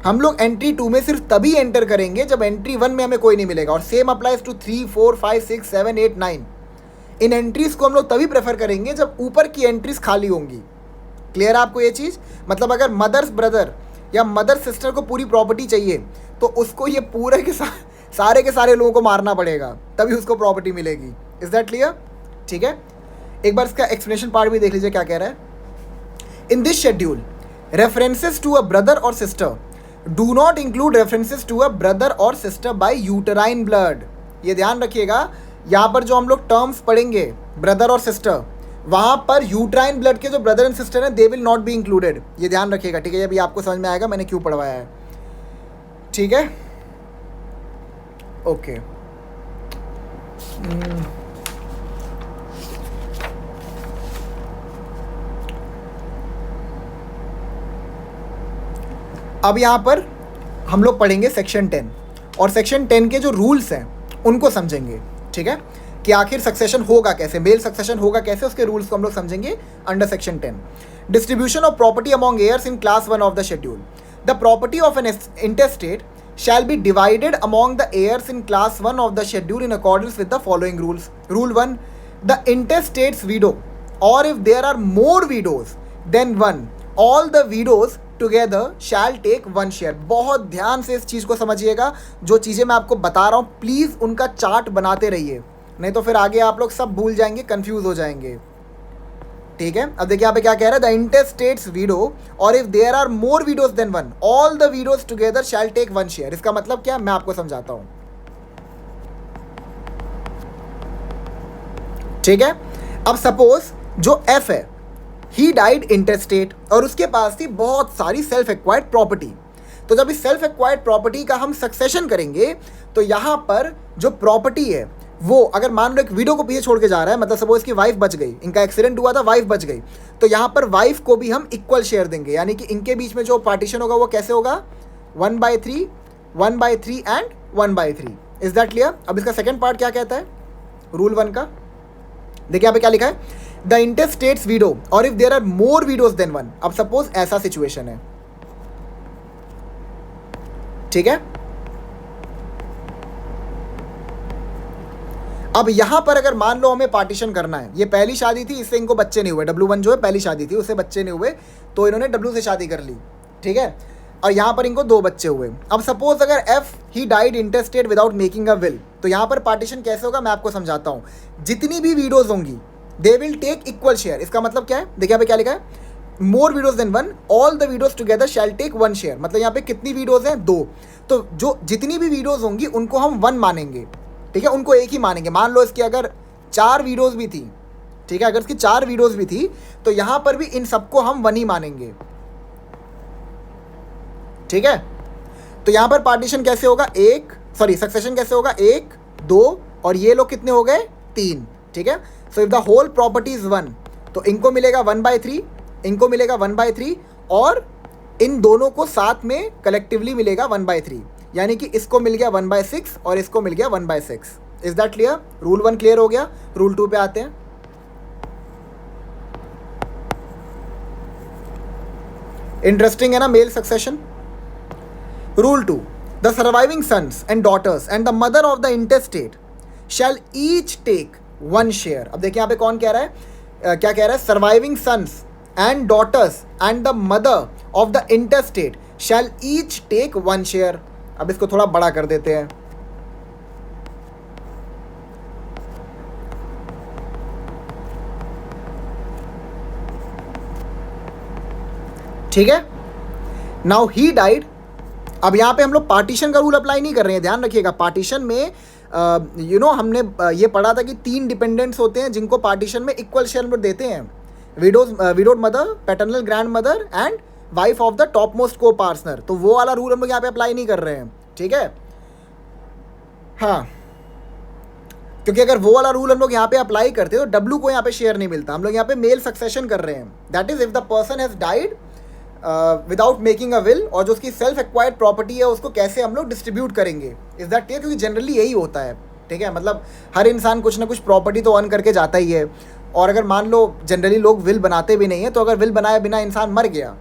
हम लोग एंट्री 2 में सिर्फ तभी एंटर करेंगे जब एंट्री 1 में हमें कोई नहीं मिलेगा. और सेम अप्लाइज टू 3, 4, 5, 6, 7, 8, 9. इन एंट्रीज को हम लोग तभी प्रेफर करेंगे जब ऊपर की एंट्रीज खाली होंगी. क्लियर है आपको ये चीज़? मतलब अगर मदर्स ब्रदर या मदर सिस्टर को पूरी प्रॉपर्टी चाहिए तो उसको ये पूरे के सारे लोगों को मारना पड़ेगा तभी उसको प्रॉपर्टी मिलेगी. Is that clear? ठीक है. एक बार इसका एक्सप्लेनेशन पार्ट भी देख लीजिए क्या कह रहा है. In this schedule references to a brother और sister do not include references to a brother और सिस्टर बाय यूटराइन ब्लड. ये ध्यान रखिएगा, यहाँ पर जो हम लोग टर्म्स पढ़ेंगे ब्रदर और सिस्टर, वहाँ पर यूट्राइन ब्लड के जो ब्रदर एंड सिस्टर हैं they will not be included. ये ध्यान रखिएगा. ठीक है. अभी आपको समझ में आएगा मैंने क्यों पढ़वाया है. ठीक है. ओके. अब यहाँ पर हम लोग पढ़ेंगे सेक्शन 10 और सेक्शन 10 के जो रूल्स हैं उनको समझेंगे. ठीक है. कि आखिर सक्सेशन होगा कैसे, मेल सक्सेशन होगा कैसे, उसके रूल्स को हम लोग समझेंगे under section 10. Distribution of property among heirs in class 1 of the schedule. The property of an intestate shall be divided among the heirs in class 1 of the schedule in accordance with the following rules. Rule 1, the intestate's widow और if there are more widows than 1, all the widows together shall take 1 share. बहुत ध्यान से इस चीज़ को समझिएगा. जो चीज़ें मैं आपको बता रहा हूँ प्लीज़ उनका चार्ट बनाते रहिए, नहीं तो फिर आगे आप लोग सब भूल जाएंगे, कंफ्यूज हो जाएंगे. ठीक है. अब देखिए यहाँ पे क्या कह रहा है, द इंटेस्टेट्स विडो और if there are more widows than 1, all the widows together shall take 1 share. इसका मतलब क्या, मैं आपको समझाता हूँ. ठीक है. अब सपोज जो एफ है, ही डाइड इंटेस्टेट और उसके पास थी बहुत सारी सेल्फ एक्वायर्ड प्रॉपर्टी. तो जब इस सेल्फ एक्वायर्ड प्रॉपर्टी का हम सक्सेशन करेंगे तो यहाँ पर जो प्रॉपर्टी है वो, अगर मान लो एक विडो को पीछे छोड़ के जा रहा है, मतलब सपोज इसकी वाइफ बच गई, इनका एक्सीडेंट हुआ था, वाइफ बच गई, तो यहाँ पर वाइफ को भी हम इक्वल शेयर देंगे. यानी कि इनके बीच में जो पार्टीशन होगा वो कैसे होगा, 1/3, 1/3 एंड 1/3. Is that clear? अब इसका सेकेंड पार्ट क्या कहता है रूल 1 का. देखिए यहाँ पे क्या लिखा है, द इंटेस्टेट्स विडो और if there are more widows than 1. अब सपोज ऐसा सिचुएशन है. ठीक है. अब यहां पर अगर मान लो हमें पार्टीशन करना है, ये पहली शादी थी, इससे इनको बच्चे नहीं हुए, W1 जो है पहली शादी थी, उससे बच्चे नहीं हुए, तो इन्होंने W से शादी कर ली. ठीक है. और यहां पर इनको 2 बच्चे हुए. अब सपोज अगर F he died intestate without making a will, तो यहां पर पार्टीशन कैसे होगा मैं आपको समझाता हूं. जितनी भी विडोज होंगी they will take equal share. इसका मतलब क्या है, देखिए यहाँ पे क्या लिखा है, more widows than 1, all the widows together shall take 1 share. मतलब यहाँ पे कितनी विडोज हैं, 2. तो जो जितनी भी विडोज होंगी उनको हम 1 मानेंगे. ठीक है. उनको एक ही मानेंगे. मान लो इसकी अगर 4 वीडियोस भी थी, ठीक है, अगर इसकी 4 वीडियोस भी थी तो यहां पर भी इन सबको हम 1 ही मानेंगे. ठीक है. तो यहां पर पार्टीशन कैसे होगा, सक्सेशन कैसे होगा, 1, 2 और ये लोग कितने हो गए, 3. ठीक है. So if the whole property is 1 तो इनको मिलेगा 1/3, इनको मिलेगा 1/3 और इन दोनों को साथ में कलेक्टिवली मिलेगा 1/3. यानी कि इसको मिल गया 1/6 और इसको मिल गया 1/6. Is that clear? Rule 1 clear हो गया. रूल 2 पे आते हैं. इंटरेस्टिंग है ना male succession. Rule 2, the surviving sons and daughters and the mother of the intestate shall each take 1 share. अब देखिए यहाँ पे कौन कह रहा है, क्या कह रहा है, surviving sons and daughters and the mother of the intestate shall each take 1 share. अब इसको थोड़ा बड़ा कर देते हैं। ठीक है, नाउ ही डाइड। अब यहाँ पे हम लोग पार्टीशन का रूल अप्लाई नहीं कर रहे हैं, ध्यान रखिएगा। पार्टीशन में हमने ये पढ़ा था कि 3 डिपेंडेंट्स होते हैं जिनको पार्टीशन में इक्वल शेयर में देते हैं, widowed mother, paternal grand mother and wife of the top most को पार्टनर। तो वो वाला रूल हम लोग यहाँ पे अप्लाई नहीं कर रहे हैं, ठीक है। हाँ, क्योंकि अगर वो वाला रूल हम लोग यहाँ पे अप्लाई करते तो डब्ल्यू को यहाँ पे शेयर नहीं मिलता। हम लोग यहाँ पे मेल सक्सेशन कर रहे हैं, that is if the person has died without making a will, और जो उसकी सेल्फ एक्वायर्ड प्रॉपर्टी है उसको कैसे हम लोग डिस्ट्रीब्यूट करेंगे, इज दैट क्लियर? क्योंकि जनरली यही होता है, ठीक है। मतलब हर इंसान कुछ ना कुछ प्रॉपर्टी तो अर्न करके जाता ही है, और अगर मान लो जनरली लोग विल बनाते भी नहीं है, तो अगर विल बनाए बिना इंसान मर गया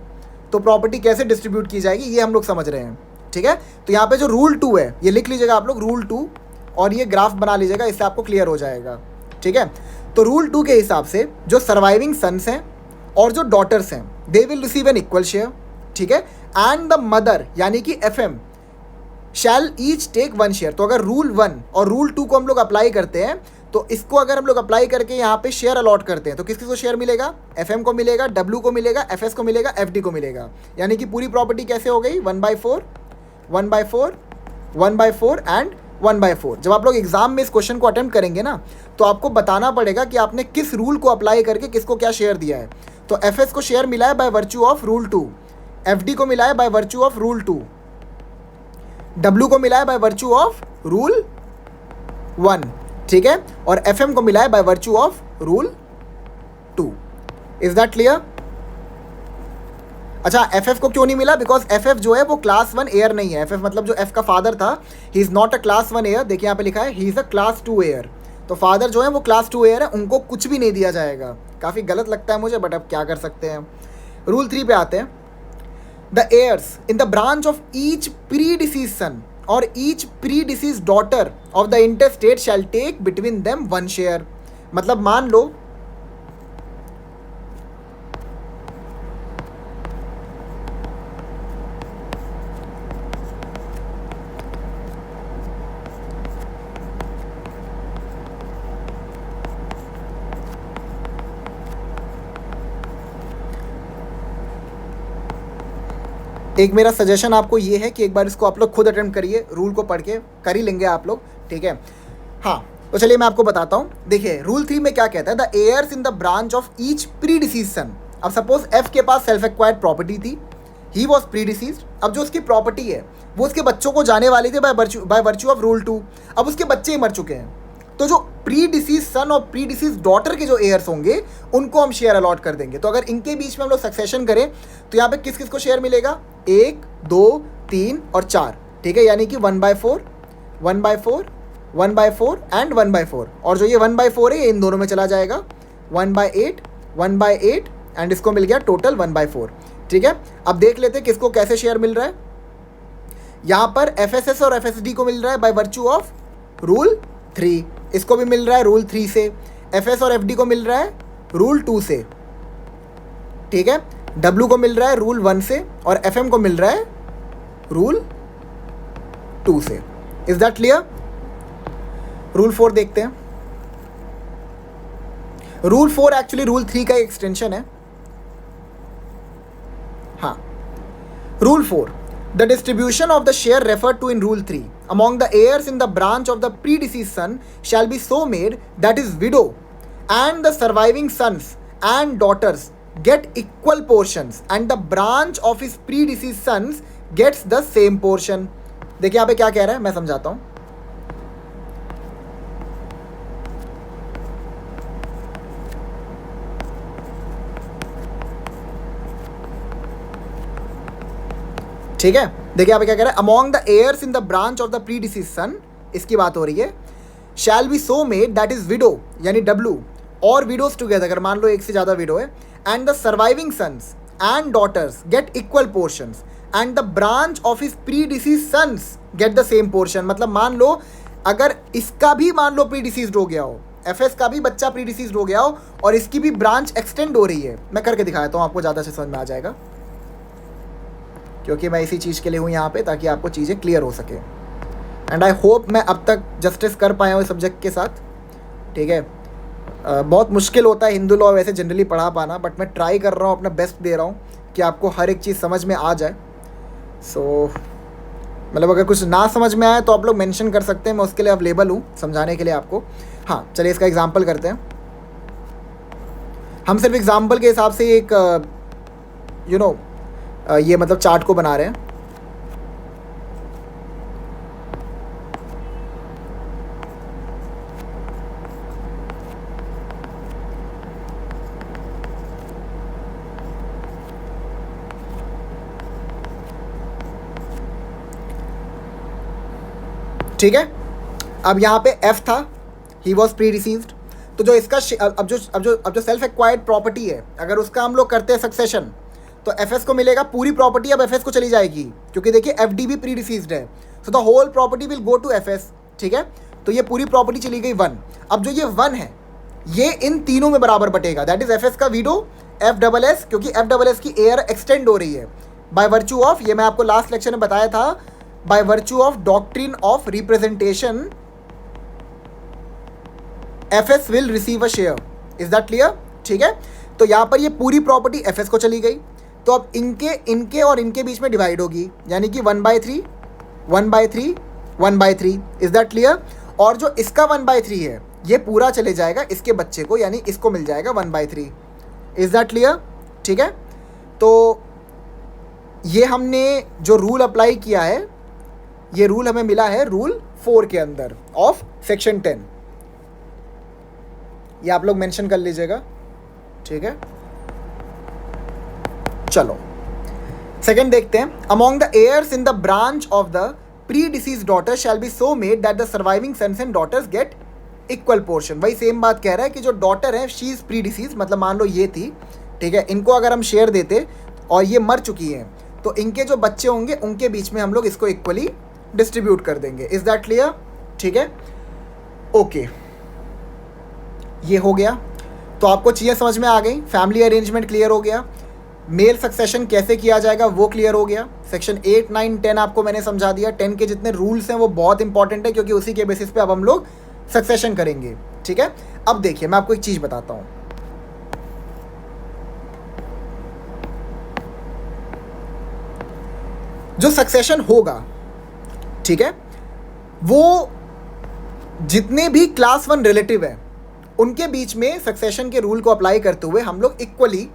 तो प्रॉपर्टी कैसे डिस्ट्रीब्यूट की जाएगी, ये हम लोग समझ रहे हैं, ठीक है। तो यहाँ पे जो रूल 2 है, ये लिख लीजिएगा आप लोग, रूल 2, और ये ग्राफ बना लीजिएगा, इससे आपको क्लियर हो जाएगा, ठीक है। तो रूल 2 के हिसाब से जो सर्वाइविंग सन्स हैं और जो डॉटर्स हैं, they will receive an equal share, ठीक है। एंड द मदर यानी कि FM शैल ईच टेक 1 शेयर। तो अगर रूल 1 और रूल 2 को हम लोग अप्लाई करते हैं, तो इसको अगर हम लोग अप्लाई करके यहाँ पे शेयर अलॉट करते हैं, तो किस किस को शेयर मिलेगा? FM को मिलेगा, W को मिलेगा, FS को मिलेगा, FD को मिलेगा। यानी कि पूरी प्रॉपर्टी कैसे हो गई? 1/4, 1/4, 1/4 एंड 1/4। जब आप लोग एग्जाम में इस क्वेश्चन को अटेम्प्ट करेंगे ना, तो आपको बताना पड़ेगा कि आपने किस रूल को अप्लाई करके किसको क्या शेयर दिया है। तो FS को शेयर मिला है bye virtue of rule 2, FD को मिला है bye virtue of rule 2, W को मिला है बाय वर्च्यू ऑफ रूल 1, ठीक है, और FM को मिला है bye virtue of rule 2। Is that clear? अच्छा, FF को क्यों नहीं मिला? बिकॉज FF जो है वो क्लास 1 एयर नहीं है। FF मतलब जो F का फादर था, he is not a class 1 air. देखिए यहाँ पे लिखा है he is a class 2 air. तो फादर जो है वो क्लास 2 एयर है, उनको कुछ भी नहीं दिया जाएगा। काफ़ी गलत लगता है मुझे, बट अब क्या कर सकते हैं। रूल 3 पे आते हैं। The heirs in the branch of each predeceased son और each predeceased daughter of the intestate shall take between them 1 share. मतलब मान लो एक मेरा सजेशन आपको ये है कि एक बार इसको आप लोग खुद अटेम्प्ट करिए, रूल को पढ़ के कर ही लेंगे आप लोग, ठीक है। हाँ, तो चलिए मैं आपको बताता हूँ। देखिए रूल 3 में क्या कहता है, the heirs in the branch of each predeceased son. अब सपोज F के पास सेल्फ एक्वायर्ड प्रॉपर्टी थी, ही वॉज प्रीडिसीज। अब जो उसकी प्रॉपर्टी है वो उसके बच्चों को जाने वाली थी बाय वर्च्यू ऑफ रूल 2। अब उसके बच्चे ही मर चुके हैं, तो जो प्री डिसीज सन और प्री डिसीज डॉटर के जो एयर्स होंगे उनको हम शेयर अलॉट कर देंगे। तो अगर इनके बीच में हम लोग सक्सेशन करें तो यहाँ पे किस किस को शेयर मिलेगा? 1, 2, 3 और 4, ठीक है। यानी कि 1/4, 1/4, 1/4 एंड 1/4। और जो ये 1/4 है ये इन दोनों में चला जाएगा, 1/8, 1/8 एंड इसको मिल गया टोटल 1/4, ठीक है। अब देख लेते हैं किसको कैसे शेयर मिल रहा है। यहाँ पर FSS और FSD को मिल रहा है बाय वर्च्यू ऑफ रूल 3, इसको भी मिल रहा है रूल 3 से। FS और FD को मिल रहा है रूल 2 से, ठीक है। W को मिल रहा है रूल 1 से और FM को मिल रहा है रूल 2 से। Is that clear? रूल 4 देखते हैं। रूल 4 एक्चुअली रूल 3 का एक्सटेंशन है। हाँ, rule 4, the distribution of the share referred to in Rule 3 among the heirs in the branch of the predeceased son shall be so made that his widow and the surviving sons and daughters get equal portions and the branch of his predeceased sons gets the same portion. देखिए यहाँ पे क्या कह रहा है, मैं समझाता हूँ। ठीक है, देखिए यहाँ पे क्या कह रहा है, among the heirs in the branch of the predeceased son, इसकी बात हो रही है। Shall be so made that is widow यानी W और विडोज टुगेदर, अगर मान लो एक से ज़्यादा विडो है, and the surviving sons and daughters get equal portions and the branch of his predeceased sons get the same portion. मतलब मान लो अगर इसका भी मान लो प्रीडिसीज्ड हो गया हो एफएस का भी बच्चा प्री डिसीज्ड हो गया हो और इसकी भी ब्रांच एक्सटेंड हो रही है। मैं करके दिखाता हूँ, आपको ज़्यादा अच्छे समझ में आ जाएगा, क्योंकि मैं इसी चीज़ के लिए हूँ यहाँ पे, ताकि आपको चीज़ें क्लियर हो सके। एंड आई होप मैं अब तक जस्टिस कर पाया हूँ इस सब्जेक्ट के साथ, ठीक है। बहुत मुश्किल होता है हिंदू लॉ वैसे जनरली पढ़ा पाना, बट मैं ट्राई कर रहा हूँ, अपना बेस्ट दे रहा हूँ कि आपको हर एक चीज़ समझ में आ जाए। सो मतलब अगर कुछ ना समझ में आए तो आप लोग मेंशन कर सकते हैं, मैं उसके लिए अवेलेबल हूँ समझाने के लिए आपको। हाँ चलिए इसका एग्जांपल करते हैं। हम सिर्फ एग्जांपल के हिसाब से एक ये मतलब चार्ट को बना रहे हैं। ठीक है, अब यहाँ पे F था, ही वॉज प्री डिसीज्ड। तो जो इसका अब जो सेल्फ एक्वायर्ड प्रॉपर्टी है, अगर उसका हम लोग करते हैं सक्सेशन, तो FS को मिलेगा पूरी प्रॉपर्टी, अब FS को चली जाएगी, क्योंकि देखिए FD भी प्री डिसीज्ड है, so the whole property will go to FS। ठीक है, तो ये पूरी प्रॉपर्टी चली गई 1। अब जो ये 1 है ये इन तीनों में बराबर बटेगा, दैट इज FS का विडो, FSS, क्योंकि FSS की एयर एक्सटेंड हो रही है बाय वर्च्यू ऑफ, ये मैं आपको लास्ट लेक्चर में बताया था, by virtue of doctrine of representation FS will receive a share। is that clear? ठीक है, तो यहाँ पर ये पूरी प्रॉपर्टी FS को चली गई, तो अब इनके और इनके बीच में डिवाइड होगी, यानी कि 1/3 1/3 1/3। is that clear? और जो इसका 1/3 है ये पूरा चले जाएगा इसके बच्चे को, यानी इसको मिल जाएगा 1/3। is that clear? ठीक है, तो ये हमने जो रूल अप्लाई किया है, ये रूल हमें मिला है रूल 4 के अंदर ऑफ सेक्शन 10, ये आप लोग मेंशन कर लीजिएगा। ठीक है, चलो सेकंड देखते हैं। Among the heirs in the branch of the predeceased daughter shall be so made that the surviving sons and daughters get equal portion. वही सेम बात कह रहा है कि जो डॉटर है शी इज प्री डिसीज, मतलब मान लो ये थी, ठीक है, इनको अगर हम शेयर देते और ये मर चुकी हैं, तो इनके जो बच्चे होंगे उनके बीच में हम लोग इसको इक्वली डिस्ट्रीब्यूट कर देंगे। Is that clear? ठीक है, ओके, ये हो गया, तो आपको चीज़ें समझ में आ गई, फैमिली अरेंजमेंट क्लियर हो गया, मेल सक्सेशन कैसे किया जाएगा वो क्लियर हो गया, सेक्शन 8, 9, 10 आपको मैंने समझा दिया। 10 के जितने रूल्स हैं वो बहुत इंपॉर्टेंट है, क्योंकि उसी के बेसिस पे अब हम लोग सक्सेशन करेंगे। ठीक है, अब देखिए मैं आपको एक चीज़ बताता हूँ। जो सक्सेशन होगा, ठीक है, वो जितने भी क्लास 1 रिलेटिव हैं उनके बीच में सक्सेशन के रूल को अप्लाई करते हुए हम लोग इक्वली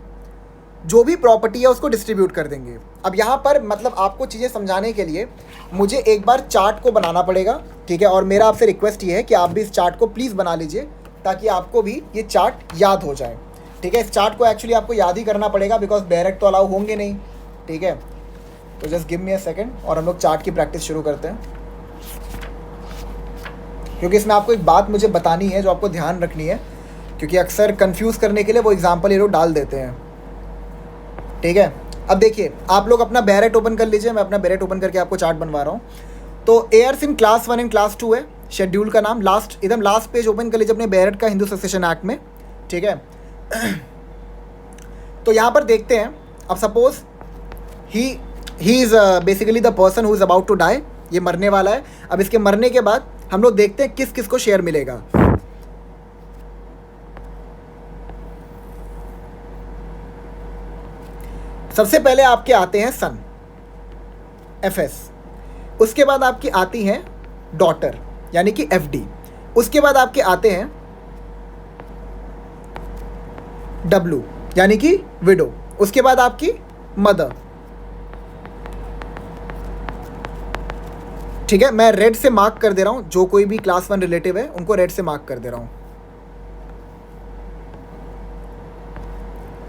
जो भी प्रॉपर्टी है उसको डिस्ट्रीब्यूट कर देंगे। अब यहाँ पर मतलब आपको चीज़ें समझाने के लिए मुझे एक बार चार्ट को बनाना पड़ेगा, ठीक है, और मेरा आपसे रिक्वेस्ट ये है कि आप भी इस चार्ट को प्लीज़ बना लीजिए, ताकि आपको भी ये चार्ट याद हो जाए। ठीक है, इस चार्ट को एक्चुअली आपको याद ही करना पड़ेगा, बिकॉज डायरेक्ट तो अलाउ होंगे नहीं। ठीक है, तो just give me a second और हम लोग चार्ट की प्रैक्टिस शुरू करते हैं, क्योंकि इसमें आपको एक बात मुझे बतानी है जो आपको ध्यान रखनी है, क्योंकि अक्सर कंफ्यूज करने के लिए वो एग्जांपल ये लोग डाल देते हैं। ठीक है, अब देखिए आप लोग अपना बैरेट ओपन कर लीजिए, मैं अपना बैरेट ओपन करके आपको चार्ट बनवा रहा हूँ। तो heirs in class 1 and class 2 है, शेड्यूल का नाम लास्ट, एकदम लास्ट पेज ओपन कर लीजिए अपने बैरेट का हिंदू सक्सेशन एक्ट में। ठीक है, तो यहाँ पर देखते हैं, अब suppose he is basically the person who is about to die, ये मरने वाला है। अब इसके मरने के बाद हम लोग देखते हैं किस किस को शेयर मिलेगा। सबसे पहले आपके आते हैं सन, FS, उसके बाद आपकी आती हैं डॉटर यानी कि FD, उसके बाद आपके आते हैं W यानी कि विडो, उसके बाद आपकी मदर। ठीक है, मैं रेड से मार्क कर दे रहा हूं, जो कोई भी क्लास 1 रिलेटिव है उनको रेड से मार्क कर दे रहा हूं।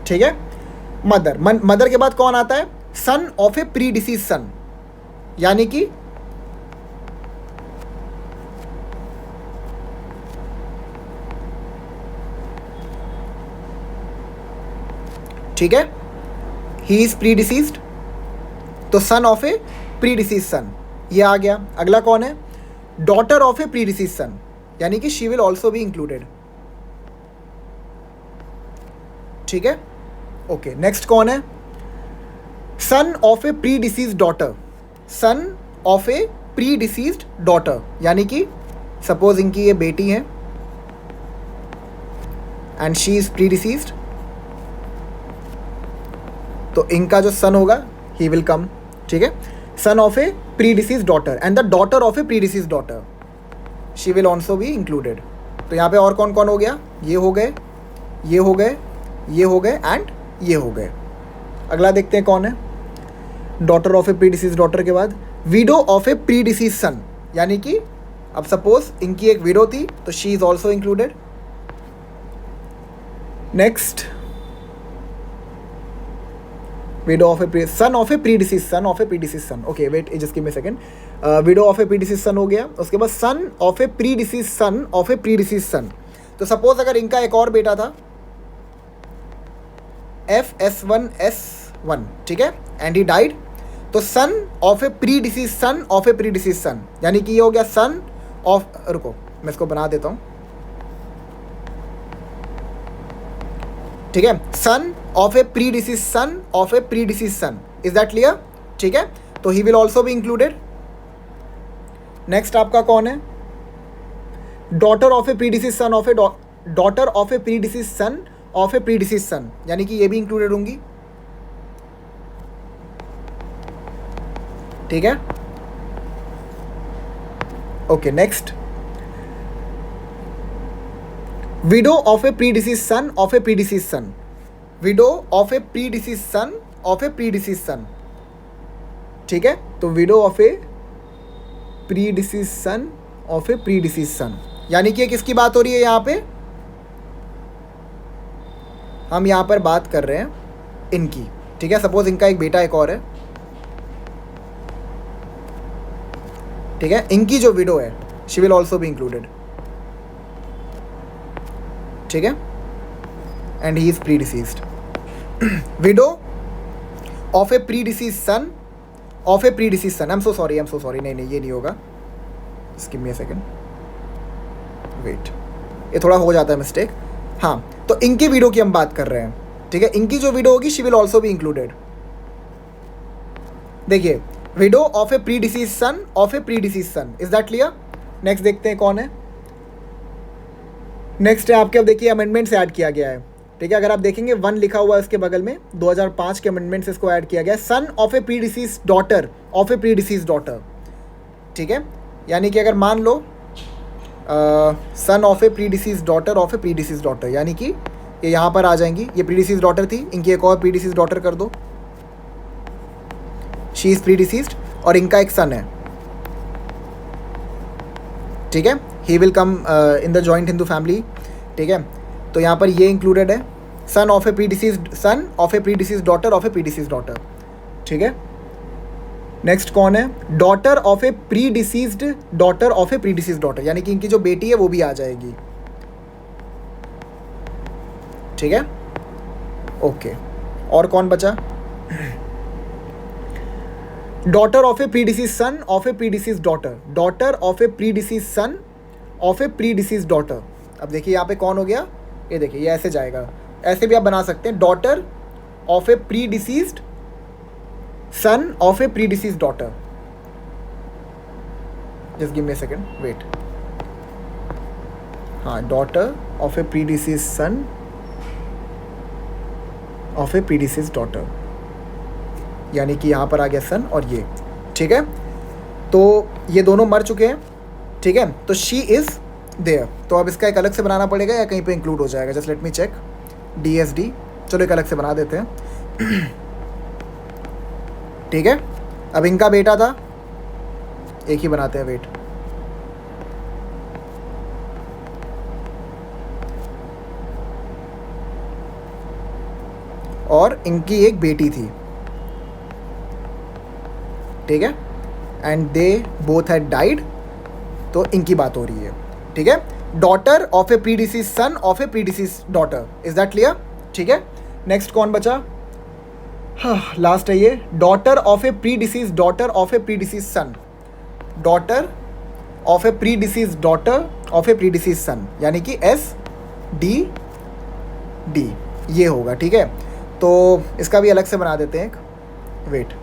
ठीक है, मदर के बाद कौन आता है? Son of a predeceased son, यानी कि ठीक है, ही इज प्री डिसीज्ड, तो son of a predeceased son ये आ गया। अगला कौन है? Daughter of a predeceased son, यानी कि she will also be included. ठीक है, ओके। नेक्स्ट कौन है? Son of a predeceased daughter, son of a predeceased daughter, यानी कि सपोज इनकी ये बेटी है and she is predeceased, तो इनका जो सन होगा ही विल कम, ठीक है। Son of a predeceased daughter and the daughter of a predeceased daughter, she will also be included. तो यहाँ पे और कौन कौन हो गया? ये हो गए, ये हो गए, ये हो गए एंड ये हो गए। अगला देखते हैं कौन है। Daughter of a predeceased daughter के बाद widow of a predeceased son, यानी कि अब सपोज इनकी एक विडो थी तो she is also included. Next widow of a son of a predeceased son of a predeceased son, okay wait just give me a second, widow of a predeceased son हो गया। उसके बाद son of a predeceased son of a predeceased son। तो suppose अगर इनका एक और बेटा था FS1S1, ठीक है, एंड ही डाइड, तो son of a predeceased son of a predeceased son, यानी कि ये हो गया son of, रुको मैं इसको बना देता हूँ, ठीक है, son of a predeceased son of a predeceased son, is that clear? ठीक है, तो he will also be included. Next आपका कौन है? Daughter of a predeceased son of a daughter of a predeceased son of a predeceased son, यानी कि ये भी इंक्लूडेड होंगी, ठीक है, okay. Next widow of a predeceased son of a predeceased sun, window of a predeceased son of a predeceased son, ठीक है, तो widow of a predeceased son of a predeceased son, यानी कि किसकी बात हो रही है यहाँ पे? हम यहाँ पर बात कर रहे हैं इनकी, ठीक है। सपोज इनका एक बेटा एक और है, ठीक है, इनकी जो विडो है she will also be included, ठीक है, and he is predeceased. Widow of a predeceased son of a predeceased son, I am so sorry, नहीं ये नहीं होगा, give me a second, wait, ये थोड़ा हो जाता है मिस्टेक। हाँ, तो इनकी विडो की हम बात कर रहे हैं, ठीक है, इनकी जो विडो होगी she will also be included. देखिए, widow of a predeceased son of a predeceased son, is that clear? Next देखते हैं कौन है। नेक्स्ट है आपके, अब देखिए अमेंडमेंट से ऐड किया गया है, ठीक है, अगर आप देखेंगे 1 लिखा हुआ है उसके बगल में, 2005 के अमेंडमेंट से इसको ऐड किया गया है, son of a predeceased daughter of a predeceased daughter, ठीक है, यानी कि अगर मान लो son of a predeceased daughter of a predeceased daughter, यानी कि ये यहाँ पर आ जाएंगी, ये प्री डिसीज डॉटर थी, इनकी एक और प्री डिसीज डॉटर कर दो, शी इज प्री डिसीज्ड, और इनका एक सन है, ठीक है, he will come in the joint Hindu family, ठीक है, तो यहाँ पर ये इंक्लूडेड है, son of a predeceased son of a predeceased daughter of a predeceased daughter, ठीक है। नेक्स्ट कौन है? Daughter of a predeceased daughter of a predeceased daughter, यानी कि इनकी जो बेटी है वो भी आ जाएगी, ठीक है, ओके। और कौन बचा? Daughter of a predeceased son of a predeceased daughter, daughter of a predeceased son of a predeceased daughter. अब देखिए यहाँ पे कौन हो गया, ये देखिए, ये ऐसे जाएगा, ऐसे भी आप बना सकते हैं, daughter of a predeceased son of a predeceased daughter, just give me a second, wait, हाँ, daughter of a predeceased son of a predeceased daughter, यानी कि यहाँ पर आ गया सन और ये, ठीक है, तो ये दोनों मर चुके हैं, ठीक है, तो शी इज़ देयर। तो अब इसका एक अलग से बनाना पड़ेगा या कहीं पे इंक्लूड हो जाएगा? Just let me check, DSD, चलो एक अलग से बना देते हैं, ठीक है। अब इनका बेटा था, एक ही बनाते हैं, वेट, और इनकी एक बेटी थी, ठीक है, and they both had died, तो इनकी बात हो रही है, ठीक है, daughter of a predeceased son of a predeceased daughter, is that clear? ठीक है। नेक्स्ट कौन बचा? हाँ, लास्ट है ये, daughter of a predeceased daughter of a predeceased son, daughter of a predeceased daughter of a predeceased son, यानी कि SD, ये होगा, ठीक है। तो इसका भी अलग से बना देते हैं एक, वेट,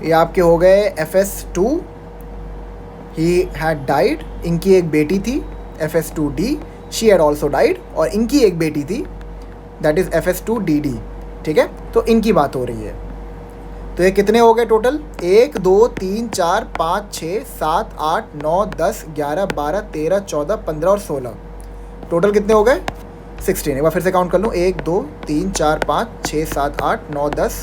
ये आपके हो गए FS2, ही हैड डाइड, इनकी एक बेटी थी FS2D, she had also died, और इनकी एक बेटी थी दैट इज़ FS2DD, ठीक है। तो इनकी बात हो रही है। तो ये कितने हो गए टोटल, 1 2 3 4 5 6 7 8 9 10 11 12 13 14 15 और 16, टोटल कितने हो गए 16। एक बार फिर से काउंट कर लूँ, 1 2 3 4 5 6 7 8 9 10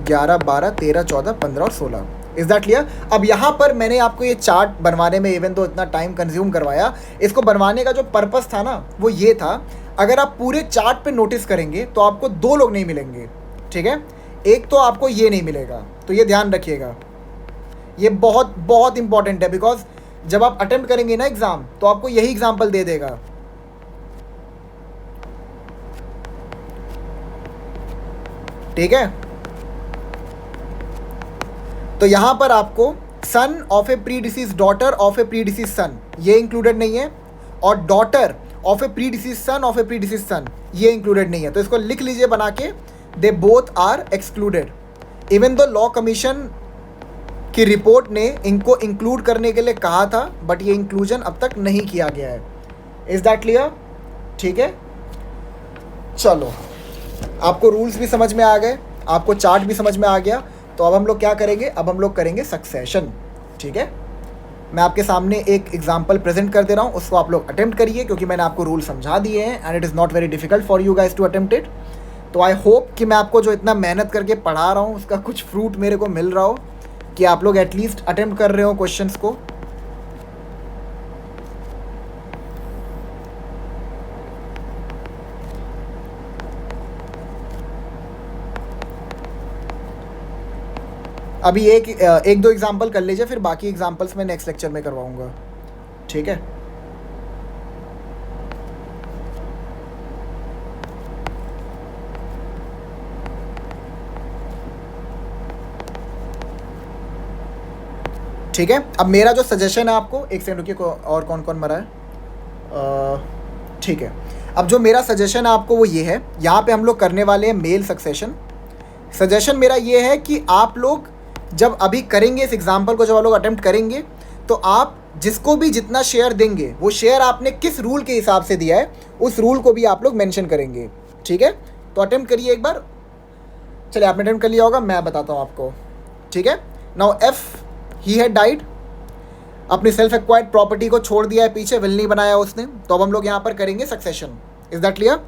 11 12 13 14 15 और 16। Is that clear. अब यहाँ पर मैंने आपको ये चार्ट बनवाने में इवन तो इतना टाइम कंज्यूम करवाया, इसको बनवाने का जो पर्पस था ना वो ये था, अगर आप पूरे चार्ट पे नोटिस करेंगे तो आपको दो लोग नहीं मिलेंगे, ठीक है। एक तो आपको ये नहीं मिलेगा, तो ये ध्यान रखिएगा, ये बहुत बहुत इंपॉर्टेंट है, बिकॉज जब आप अटेम्प्ट करेंगे ना एग्जाम तो आपको यही एग्जाम्पल दे देगा। ठीक है, तो यहां पर आपको son of a predeceased daughter of a predeceased son ये इंक्लूडेड नहीं है, और daughter of a predeceased son of a predeceased son ये इंक्लूडेड नहीं है। तो इसको लिख लीजिए बना के, they both are excluded. Even though law commission की रिपोर्ट ने इनको इंक्लूड करने के लिए कहा था, बट ये इंक्लूजन अब तक नहीं किया गया है। Is that clear? ठीक है, चलो आपको रूल्स भी समझ में आ गए, आपको चार्ट भी समझ में आ गया। तो अब हम लोग क्या करेंगे, अब हम लोग करेंगे सक्सेशन। ठीक है, मैं आपके सामने एक एग्जांपल प्रेजेंट कर दे रहा हूँ, उसको आप लोग अटेम्प्ट करिए, क्योंकि मैंने आपको रूल समझा दिए हैं and it is not very difficult for you guys to attempt it. तो आई होप कि मैं आपको जो इतना मेहनत करके पढ़ा रहा हूँ उसका कुछ फ्रूट मेरे को मिल रहा हो, कि आप लोग एटलीस्ट अटेम्प्ट कर रहे हो क्वेश्चंस को। अभी एक दो एग्जांपल कर लीजिए, फिर बाकी एग्जांपल्स मैं नेक्स्ट लेक्चर में करवाऊंगा। ठीक है, ठीक है। अब मेरा जो सजेशन है आपको, एक सेकंड रुकिए, और कौन कौन मरा है, ठीक है। अब जो मेरा सजेशन है आपको वो ये है, यहाँ पे हम लोग करने वाले हैं मेल सक्सेशन। सजेशन मेरा ये है कि आप लोग जब अभी करेंगे इस एग्जाम्पल को, जब आप लोग अटेम्प्ट करेंगे, तो आप जिसको भी जितना शेयर देंगे वो शेयर आपने किस रूल के हिसाब से दिया है उस रूल को भी आप लोग मेंशन करेंगे। ठीक है, तो अटेम्प्ट करिए एक बार। चलिए, आपने अटेम्प्ट कर लिया होगा, मैं बताता हूँ आपको। ठीक है, now F he had died, अपनी सेल्फ एक्वायर्ड प्रॉपर्टी को छोड़ दिया है पीछे, विल नहीं बनाया उसने। तो अब हम लोग यहाँ पर करेंगे सक्सेशन। Is that clear?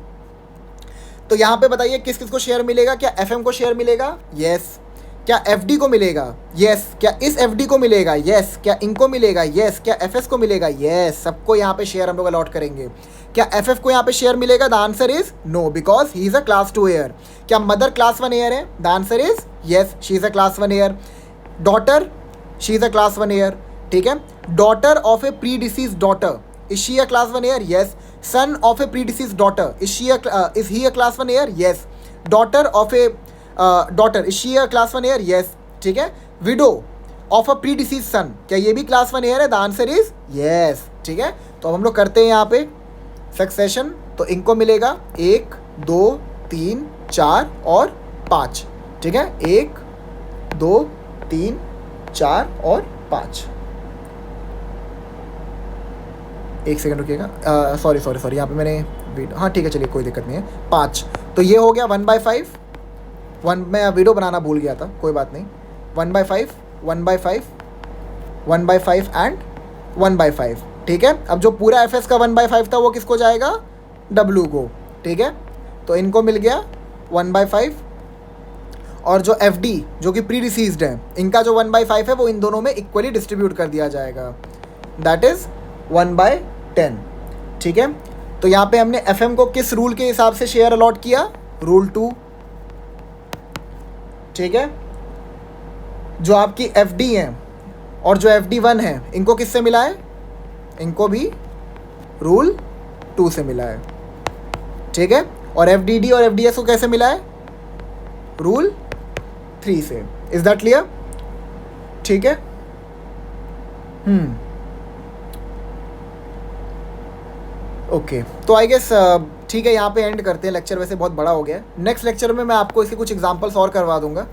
तो यहाँ पे बताइए किस किस को शेयर मिलेगा। क्या FM को शेयर मिलेगा? यस। क्या FD को मिलेगा? यस। क्या इस FD को मिलेगा? यस। क्या इनको मिलेगा? यस। क्या FS को मिलेगा? यस। सबको यहाँ पे शेयर हम लोग अलॉट करेंगे। क्या FF को यहाँ पे शेयर मिलेगा? The answer is no, because he is a class 2 heir. क्या मदर क्लास 1 एयर है? The answer is yes, she is a class 1 heir. Daughter, she is a class 1 heir. ठीक है, daughter of a predeceased daughter, is she a class 1 heir? Yes. Son of a predeceased daughter, is he a class 1 heir? Yes. Daughter of a daughter, is she a class 1 heir? Yes. ठीक है, widow of a predeceased son, क्या ये भी class 1 heir है? The answer is yes. ठीक है, तो अब हम लोग करते हैं यहाँ पे सक्सेशन। तो इनको मिलेगा 1 2 3 4 और 5। ठीक है, 1 2 3 4 और 5। एक सेकंड रुकिएगा, सॉरी यहाँ पे मैंने वीडियो, हाँ ठीक है, चलिए कोई दिक्कत नहीं है। 5, तो ये हो गया 1/5। मैं वीडियो बनाना भूल गया था, कोई बात नहीं। 1/5 1/5 1/5 एंड 1/5। ठीक है, अब जो पूरा FS का 1/5 था वो किसको जाएगा? W को। ठीक है, तो इनको मिल गया 1/5, और जो FD जो कि प्री डिसीज्ड है, इनका जो 1/5 है वो इन दोनों में इक्वली डिस्ट्रीब्यूट कर दिया जाएगा, दैट इज 1/10। ठीक है, तो यहाँ पे हमने FM को किस रूल के हिसाब से शेयर अलॉट किया? रूल 2। ठीक है, जो आपकी FD हैं और जो FD1 है, इनको किससे मिला है? इनको भी रूल 2 से मिला है। ठीक है, और FDD और FDS को कैसे मिला है? रूल 3 से। Is that clear? ठीक है, ओके, तो आई गेस ठीक है, यहाँ पे एंड करते हैं, लेक्चर वैसे बहुत बड़ा हो गया है। नेक्स्ट लेक्चर में मैं आपको इसके कुछ एग्जांपल्स और करवा दूंगा।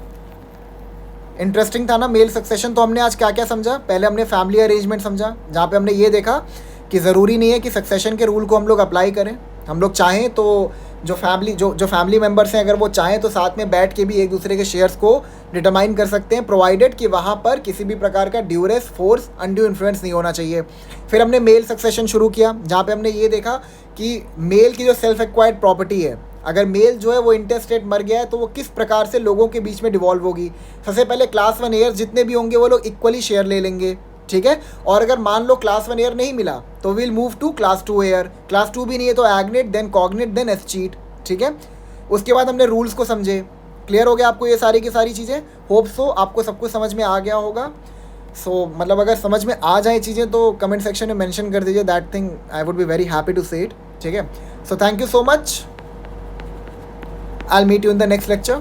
इंटरेस्टिंग था ना मेल सक्सेशन। तो हमने आज क्या क्या समझा? पहले हमने फैमिली अरेंजमेंट समझा, जहाँ पे हमने ये देखा कि ज़रूरी नहीं है कि सक्सेशन के रूल को हम लोग अप्लाई करें। हम लोग चाहें तो जो फैमिली मेम्बर्स हैं, अगर वो चाहें तो साथ में बैठ के भी एक दूसरे के शेयर्स को डिटरमाइन कर सकते हैं, प्रोवाइडेड कि वहाँ पर किसी भी प्रकार का ड्यूरेस, फोर्स, अनड्यू इन्फ्लुएंस नहीं होना चाहिए। फिर हमने मेल सक्सेशन शुरू किया, जहाँ पे हमने ये देखा कि मेल की जो सेल्फ एक्वायर्ड प्रॉपर्टी है, अगर मेल जो है वो इंटेस्टेट मर गया है तो वो किस प्रकार से लोगों के बीच में डिवॉल्व होगी। सबसे पहले क्लास 1 एयर जितने भी होंगे वो लोग इक्वली शेयर ले लेंगे, ठीक है। और अगर मान लो क्लास 1 एयर नहीं मिला तो will move to class 2 heir, class 2 भी नहीं है तो agnate, then cognate, then escheat, ठीक है। उसके बाद हमने रूल्स को समझे। क्लियर हो गया आपको ये सारी की सारी चीज़ें? होप सो आपको सब कुछ समझ में आ गया होगा। मतलब अगर समझ में आ जाए चीज़ें तो कमेंट सेक्शन में मेंशन कर दीजिए, that thing I would be very happy to say it, ठीक है। So thank you so much, I'll meet you in the next lecture.